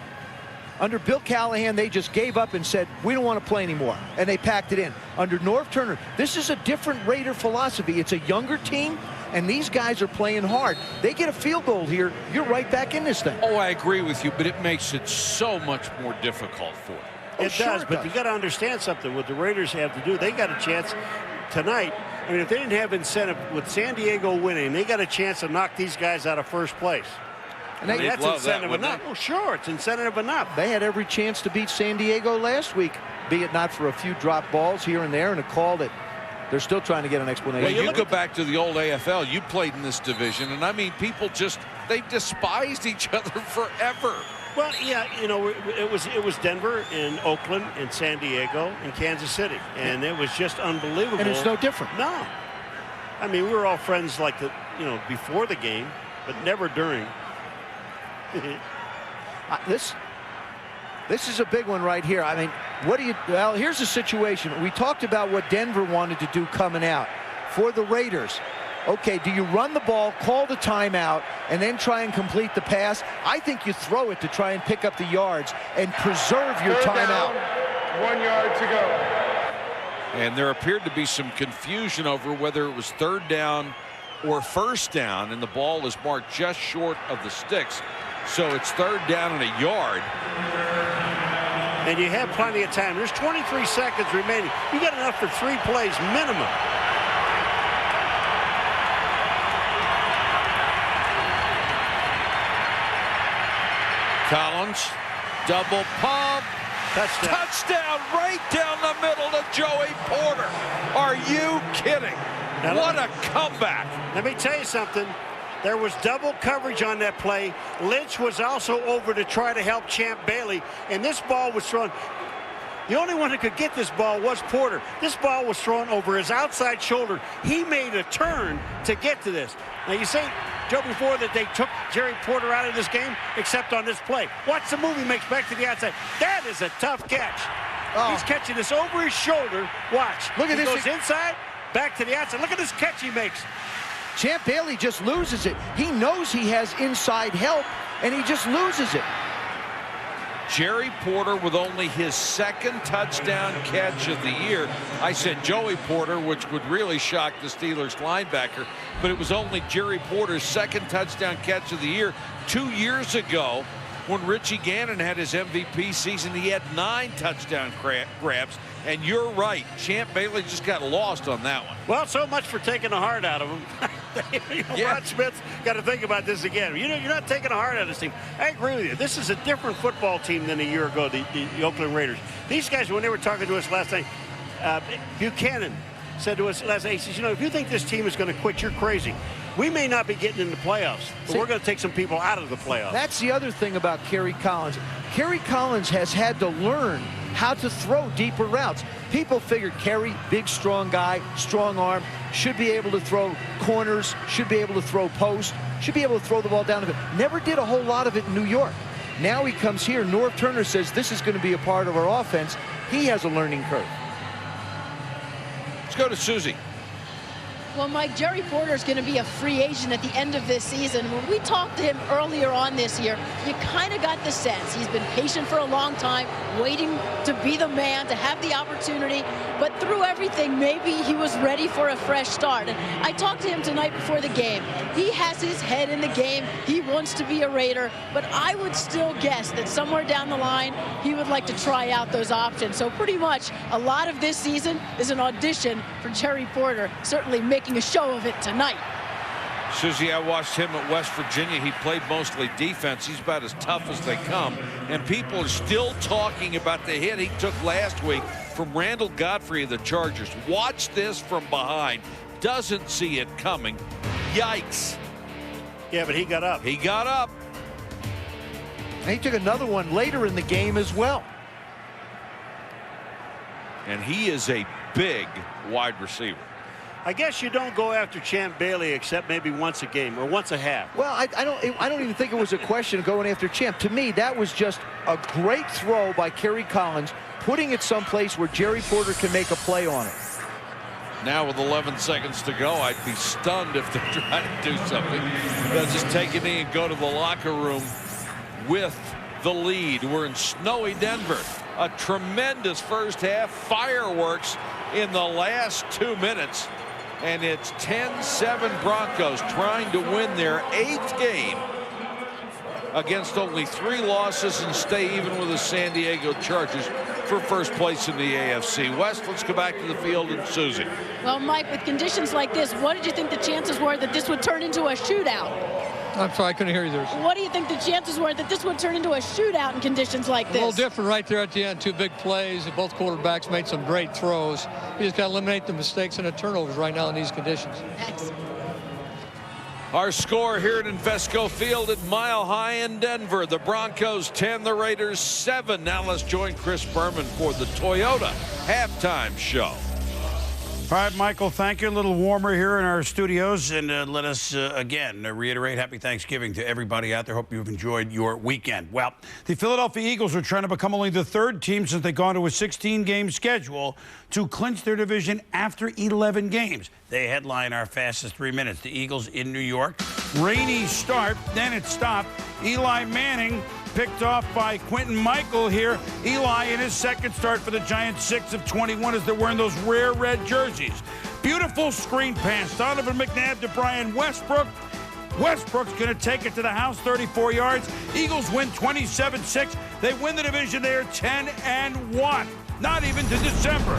Under Bill Callahan, they just gave up and said, we don't want to play anymore, and they packed it in. Under Norv Turner, this is a different Raider philosophy. It's a younger team, and these guys are playing hard. They get a field goal here, you're right back in this thing. Oh, I agree with you, but it makes it so much more difficult for them. It does, but you got to understand something. What the Raiders have to do, they got a chance tonight. I mean, if they didn't have incentive with San Diego winning, they got a chance to knock these guys out of first place. And that's incentive enough. Oh, sure, it's incentive enough. They had every chance to beat San Diego last week, be it not for a few drop balls here and there and a call that they're still trying to get an explanation. Well, you go back to the old AFL. You played in this division, and I mean, people just, they despised each other forever. Well, yeah, you know, it was Denver and Oakland and San Diego and Kansas City, and it was just unbelievable. And it's no different. No, I mean, we were all friends like before the game, but never during. This is a big one right here. I mean, well, here's the situation. We talked about what Denver wanted to do coming out. For the Raiders, okay, do you run the ball, call the timeout, and then try and complete the pass? I think you throw it to try and pick up the yards and preserve your timeout. 1 yard to go. And there appeared to be some confusion over whether it was 3rd down or 1st down, and the ball is marked just short of the sticks. So it's 3rd down and a yard. And you have plenty of time. There's 23 seconds remaining. You got enough for 3 plays minimum. Collins, double pump. Touchdown. Touchdown right down the middle to Joey Porter. Are you kidding? Now, what a comeback. Let me tell you something. There was double coverage on that play. Lynch was also over to try to help Champ Bailey, and this ball was thrown. The only one who could get this ball was Porter. This ball was thrown over his outside shoulder. He made a turn to get to this. Now, you say, Joe, before that they took Jerry Porter out of this game, except on this play. Watch the move. He makes back to the outside. That is a tough catch. Oh. He's catching this over his shoulder. Watch. Look at he this. Goes inside, back to the outside. Look at this catch he makes. Champ Bailey just loses it. He knows he has inside help, and he just loses it. Jerry Porter with only his second touchdown catch of the year. I said Joey Porter, which would really shock the Steelers linebacker, but it was only Jerry Porter's second touchdown catch of the year. 2 years ago, when Richie Gannon had his MVP season, he had 9 touchdown grabs. And you're right, Champ Bailey just got lost on that one. Well, so much for taking the heart out of him. Rod Smith's got to think about this again. You're not taking the heart out of this team. I agree with you. This is a different football team than a year ago, the Oakland Raiders. These guys, when they were talking to us last night, Buchanan said to us last night, he says, if you think this team is going to quit, you're crazy. We may not be getting in the playoffs, but we're going to take some people out of the playoffs. That's the other thing about Kerry Collins. Kerry Collins has had to learn how to throw deeper routes. People figured Kerry, big, strong guy, strong arm, should be able to throw corners, should be able to throw post, should be able to throw the ball down the field. Never did a whole lot of it in New York. Now he comes here. Norv Turner says this is going to be a part of our offense. He has a learning curve. Let's go to Susie. Well, Mike, Jerry Porter is going to be a free agent at the end of this season. When we talked to him earlier on this year, you kind of got the sense he's been patient for a long time, waiting to be the man, to have the opportunity. But through everything, maybe he was ready for a fresh start. And I talked to him tonight before the game. He has his head in the game. He wants to be a Raider. But I would still guess that somewhere down the line, he would like to try out those options. So pretty much a lot of this season is an audition for Jerry Porter, certainly making a show of it tonight. Susie, I watched him at West Virginia. He played mostly defense. He's about as tough as they come. And people are still talking about the hit he took last week from Randall Godfrey of the Chargers. Watch this from behind. Doesn't see it coming. Yikes. Yeah, but he got up. He got up. And he took another one later in the game as well. And he is a big wide receiver. I guess you don't go after Champ Bailey except maybe once a game or once a half. Well, I don't even think it was a question of going after Champ. To me, that was just a great throw by Kerry Collins, putting it someplace where Jerry Porter can make a play on it. Now with 11 seconds to go, I'd be stunned if they try to do something. They'll just take a knee and go to the locker room with the lead. We're in snowy Denver. A tremendous first half. Fireworks in the last 2 minutes. And it's 10-7 Broncos trying to win their 8th game against only 3 losses and stay even with the San Diego Chargers for first place in the AFC West. Let's go back to the field and Susie. Well, Mike, with conditions like this, what did you think the chances were that this would turn into a shootout? I'm sorry, I couldn't hear you there. What do you think the chances were that this would turn into a shootout in conditions like this? A little different right there at the end. 2 big plays. Both quarterbacks made some great throws. You just got to eliminate the mistakes and the turnovers right now in these conditions. Excellent. Our score here at Invesco Field at Mile High in Denver. The Broncos 10, the Raiders 7. Now let's join Chris Berman for the Toyota halftime show. All right, Michael, thank you. A little warmer here in our studios. And let us, again, reiterate happy Thanksgiving to everybody out there. Hope you've enjoyed your weekend. Well, the Philadelphia Eagles are trying to become only the 3rd team since they've gone to a 16-game schedule to clinch their division after 11 games. They headline our fastest 3 minutes. The Eagles in New York. Rainy start, then it stopped. Eli Manning picked off by Quentin Michael here. Eli in his second start for the Giants, 6 of 21 as they're wearing those rare red jerseys. Beautiful screen pass. Donovan McNabb to Brian Westbrook. Westbrook's going to take it to the house, 34 yards. Eagles win 27-6. They win the division. They are 10-1. Not even to December.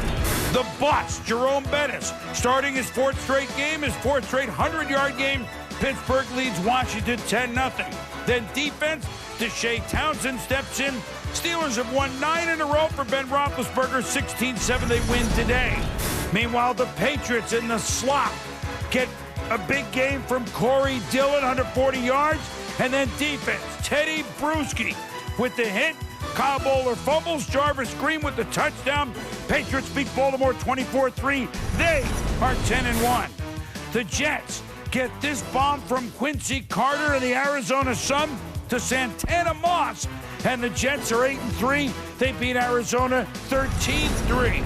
The Bucs, Jerome Bettis, starting his 4th straight game, his 4th straight 100-yard game. Pittsburgh leads Washington 10-0. Then defense, Deshae Townsend steps in. Steelers have won 9 in a row for Ben Roethlisberger. 16-7 they win today. Meanwhile, the Patriots in the slot get a big game from Corey Dillon, 140 yards. And then defense, Teddy Bruschi with the hit. Kyle Bowler fumbles. Jarvis Green with the touchdown. Patriots beat Baltimore 24-3. They are 10-1. The Jets get this bomb from Quincy Carter and the Arizona Sun to Santana Moss. And the Jets are 8-3. They beat Arizona 13-3.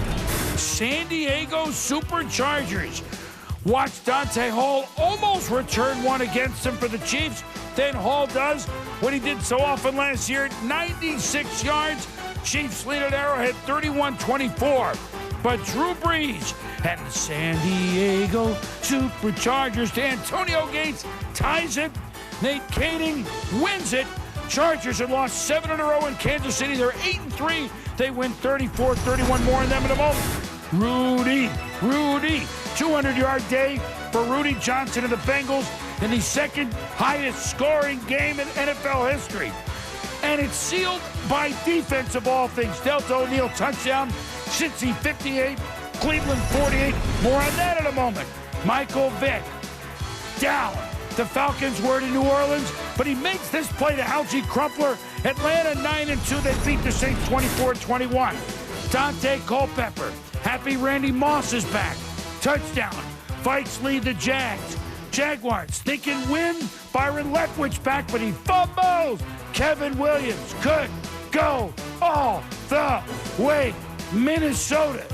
San Diego Superchargers watch Dante Hall almost return one against them for the Chiefs. Then Hall does what he did so often last year, 96 yards. Chiefs lead at Arrowhead 31-24. But Drew Brees and the San Diego Superchargers to Antonio Gates ties it. Nate Kading wins it. Chargers had lost 7 in a row in Kansas City. They're 8-3. They win 34-31. More on them in a moment. Rudy, 200-yard day for Rudy Johnson and the Bengals in the second highest scoring game in NFL history. And it's sealed by defense of all things. Delta O'Neal touchdown, Cincy 58, Cleveland 48. More on that in a moment. Michael Vick down. The Falcons were in New Orleans, but he makes this play to Algie Crumpler. Atlanta 9-2. They beat the Saints 24-21. Dante Culpepper. Happy Randy Moss is back. Touchdown. Vikes lead the Jags. Jaguars thinking win. Byron Leftwich back, but he fumbles. Kevin Williams could go all the way. Minnesota.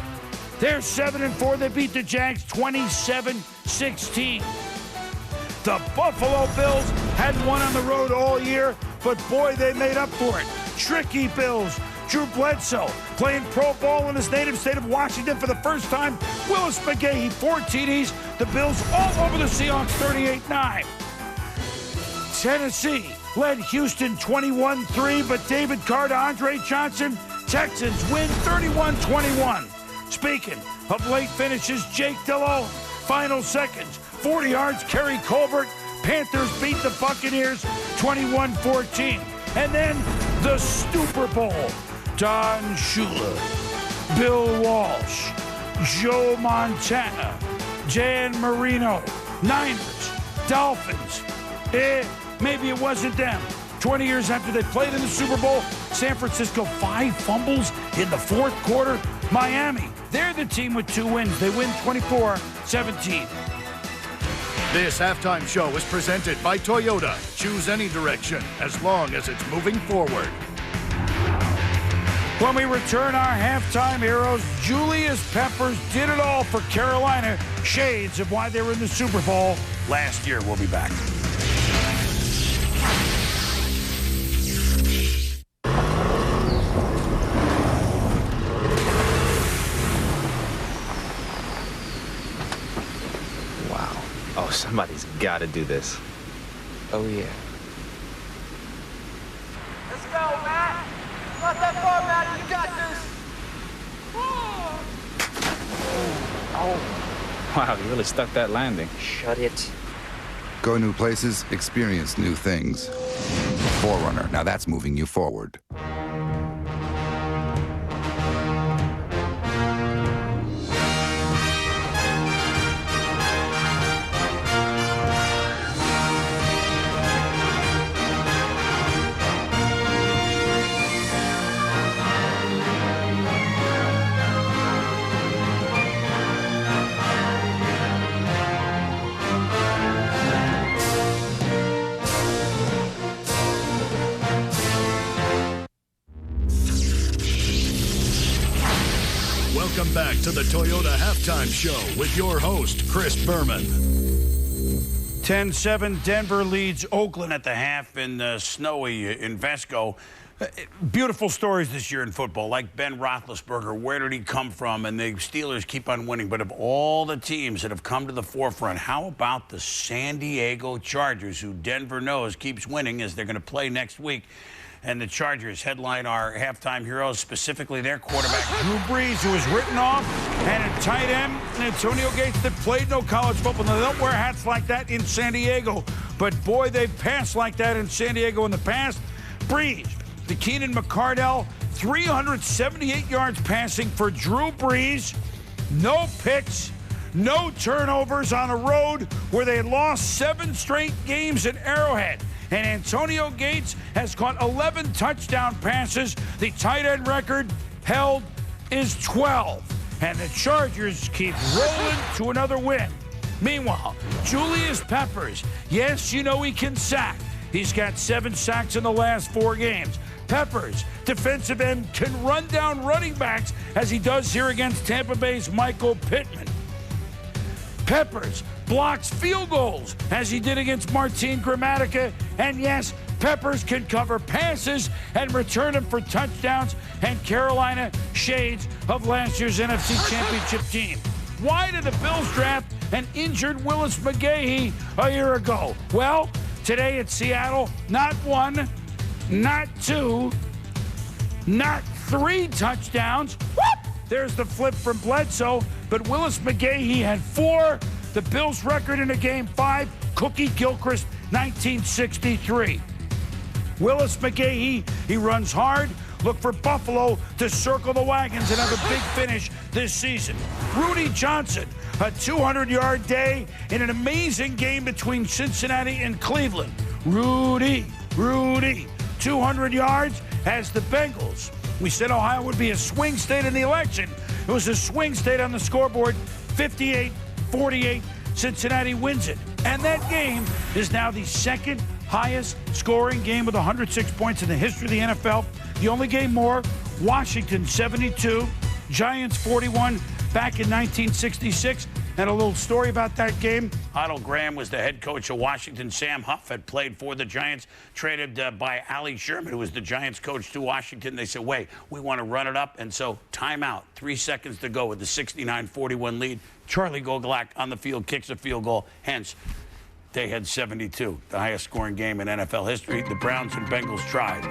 They're 7-4. They beat the Jags 27-16. The Buffalo Bills hadn't won on the road all year, but boy, they made up for it. Tricky Bills. Drew Bledsoe playing pro ball in his native state of Washington for the first time. Willis McGahee, 4 TDs. The Bills all over the Seahawks, 38-9. Tennessee led Houston 21-3, but David Carr to Andre Johnson. Texans win 31-21. Speaking of late finishes, Jake Delhomme, final seconds, 40 yards, Kerry Colbert. Panthers beat the Buccaneers 21-14. And then the Super Bowl. Don Shula, Bill Walsh, Joe Montana, Dan Marino, Niners, Dolphins. Maybe it wasn't them. 20 years after they played in the Super Bowl, San Francisco 5 fumbles in the fourth quarter. Miami, they're the team with 2 wins. They win 24-17. This halftime show is presented by Toyota. Choose any direction as long as it's moving forward. When we return our halftime heroes, Julius Peppers did it all for Carolina. Shades of why they were in the Super Bowl last year. We'll be back. Wow. Oh, somebody's got to do this. Oh, yeah. Let's go, Matt. Not that far, Matt. You got this. Oh. Wow, you really stuck that landing. Shut it. Go new places, experience new things. Forerunner, now that's moving you forward. Welcome back to the Toyota Halftime Show with your host, Chris Berman. 10-7, Denver leads Oakland at the half in snowy Invesco. Beautiful stories this year in football, like Ben Roethlisberger. Where did he come from? And the Steelers keep on winning. But of all the teams that have come to the forefront, how about the San Diego Chargers, who Denver knows keeps winning as they're going to play next week? And the Chargers headline our halftime heroes, specifically their quarterback, Drew Brees, who was written off, and a tight end, Antonio Gates, that played no college football. Now, they don't wear hats like that in San Diego, but boy, they've passed like that in San Diego in the past. Brees, the Keenan McCardell, 378 yards passing for Drew Brees, no picks, no turnovers on a road where they had lost 7 straight games at Arrowhead. And Antonio Gates has caught 11 touchdown passes. The tight end record held is 12. And the Chargers keep rolling to another win. Meanwhile, Julius Peppers, yes, you know he can sack. He's got 7 sacks in the last 4 games. Peppers, defensive end, can run down running backs as he does here against Tampa Bay's Michael Pittman. Peppers blocks field goals, as he did against Martin Gramatica. And yes, Peppers can cover passes and return them for touchdowns, and Carolina shades of last year's NFC Championship team. Why did the Bills draft an injured Willis McGahee a year ago? Well, today at Seattle, not 1, not 2, not 3 touchdowns. Whoop! There's the flip from Bledsoe, but Willis McGahee had 4. The Bills' record in a game, 5. Cookie Gilchrist, 1963. Willis McGahee, he runs hard. Look for Buffalo to circle the wagons and have a big finish this season. Rudy Johnson, a 200-yard day in an amazing game between Cincinnati and Cleveland. Rudy, 200 yards as the Bengals. We said Ohio would be a swing state in the election. It was a swing state on the scoreboard, 58-48. Cincinnati wins it. And that game is now the second highest scoring game with 106 points in the history of the NFL. The only game more, Washington 72, Giants 41 back in 1966. And a little story about that game. Otto Graham was the head coach of Washington. Sam Huff had played for the Giants, traded by Ali Sherman, who was the Giants coach, to Washington. They said, wait, we want to run it up. And so timeout, 3 seconds to go with the 69-41 lead. Charlie Gogolak on the field kicks a field goal. Hence, they had 72, the highest scoring game in NFL history. The Browns and Bengals tried.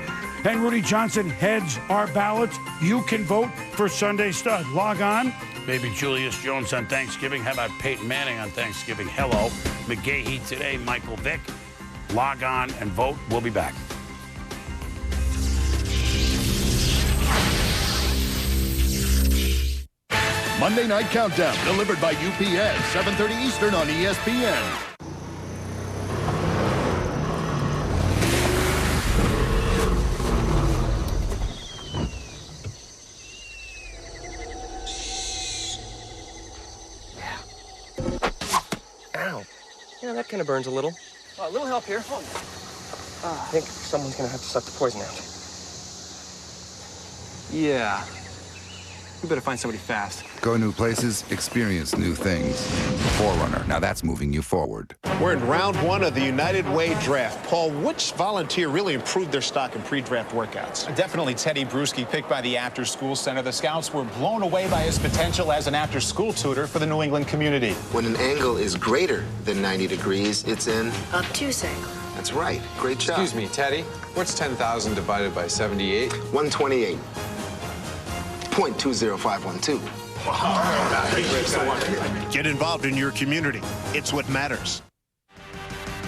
And Rudy Johnson heads our ballots. You can vote for Sunday Stud. Log on. Maybe Julius Jones on Thanksgiving. How about Peyton Manning on Thanksgiving? Hello. McGahee today, Michael Vick. Log on and vote. We'll be back. Monday Night Countdown, delivered by UPS, 7:30 Eastern on ESPN. Ow. Yeah, that kind of burns a little. A little help here. I think someone's going to have to suck the poison out. Yeah. We better find somebody fast. Go new places, experience new things. Forerunner, now that's moving you forward. We're in round 1 of the United Way draft. Paul, which volunteer really improved their stock in pre-draft workouts? Definitely Teddy Bruschi, picked by the After School Center. The scouts were blown away by his potential as an after-school tutor for the New England community. When an angle is greater than 90 degrees, it's an obtuse angle. That's right. Great job. Excuse me, Teddy. What's 10,000 divided by 78? 128. 0.20512. Get involved in your community. It's what matters.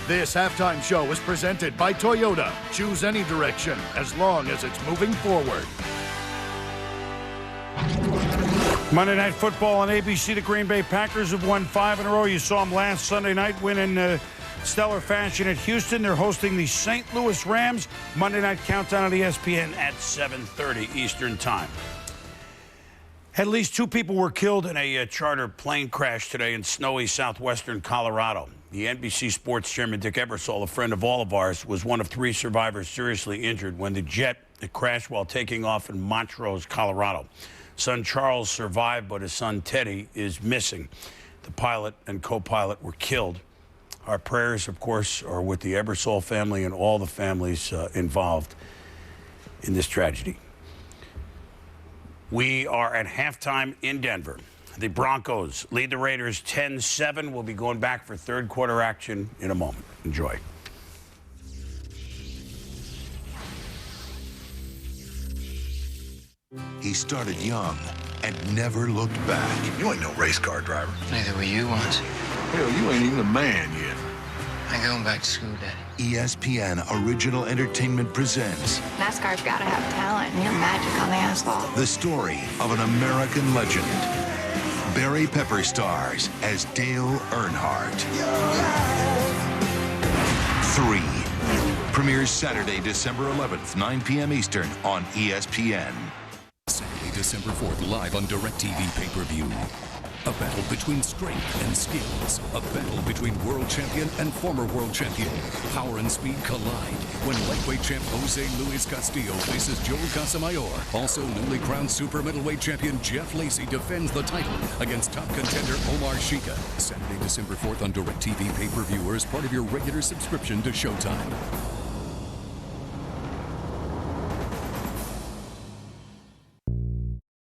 This halftime show is presented by Toyota. Choose any direction as long as it's moving forward. Monday Night Football on ABC. The Green Bay Packers have won 5 in a row. You saw them last Sunday night win in stellar fashion at Houston. They're hosting the St. Louis Rams. Monday Night Countdown on ESPN at 7:30 Eastern Time. At least 2 people were killed in a charter plane crash today in snowy southwestern Colorado. The NBC Sports chairman, Dick Ebersol, a friend of all of ours, was one of 3 survivors seriously injured when the jet crashed while taking off in Montrose, Colorado. Son Charles survived, but his son Teddy is missing. The pilot and co-pilot were killed. Our prayers, of course, are with the Ebersol family and all the families involved in this tragedy. We are at halftime in Denver. The Broncos lead the Raiders 10-7. We'll be going back for third quarter action in a moment. Enjoy. He started young and never looked back. You ain't no race car driver. Neither were you once. Hell, you ain't even a man yet. I'm going back to school, Daddy. ESPN Original Entertainment presents NASCAR's got to have talent and your magic on the asphalt. the story of an American legend. Barry Pepper stars as Dale Earnhardt. 3 premieres Saturday, December 11th, 9 p.m. Eastern on ESPN. Saturday, December 4th, live on DirecTV pay-per-view. A battle between strength and skills. A battle between world champion and former world champion. Power and speed collide when lightweight champ Jose Luis Castillo faces Joel Casamayor. Also newly crowned super middleweight champion Jeff Lacey defends the title against top contender Omar Shika. Saturday, December 4th on DirecTV pay-per-view or as part of your regular subscription to Showtime.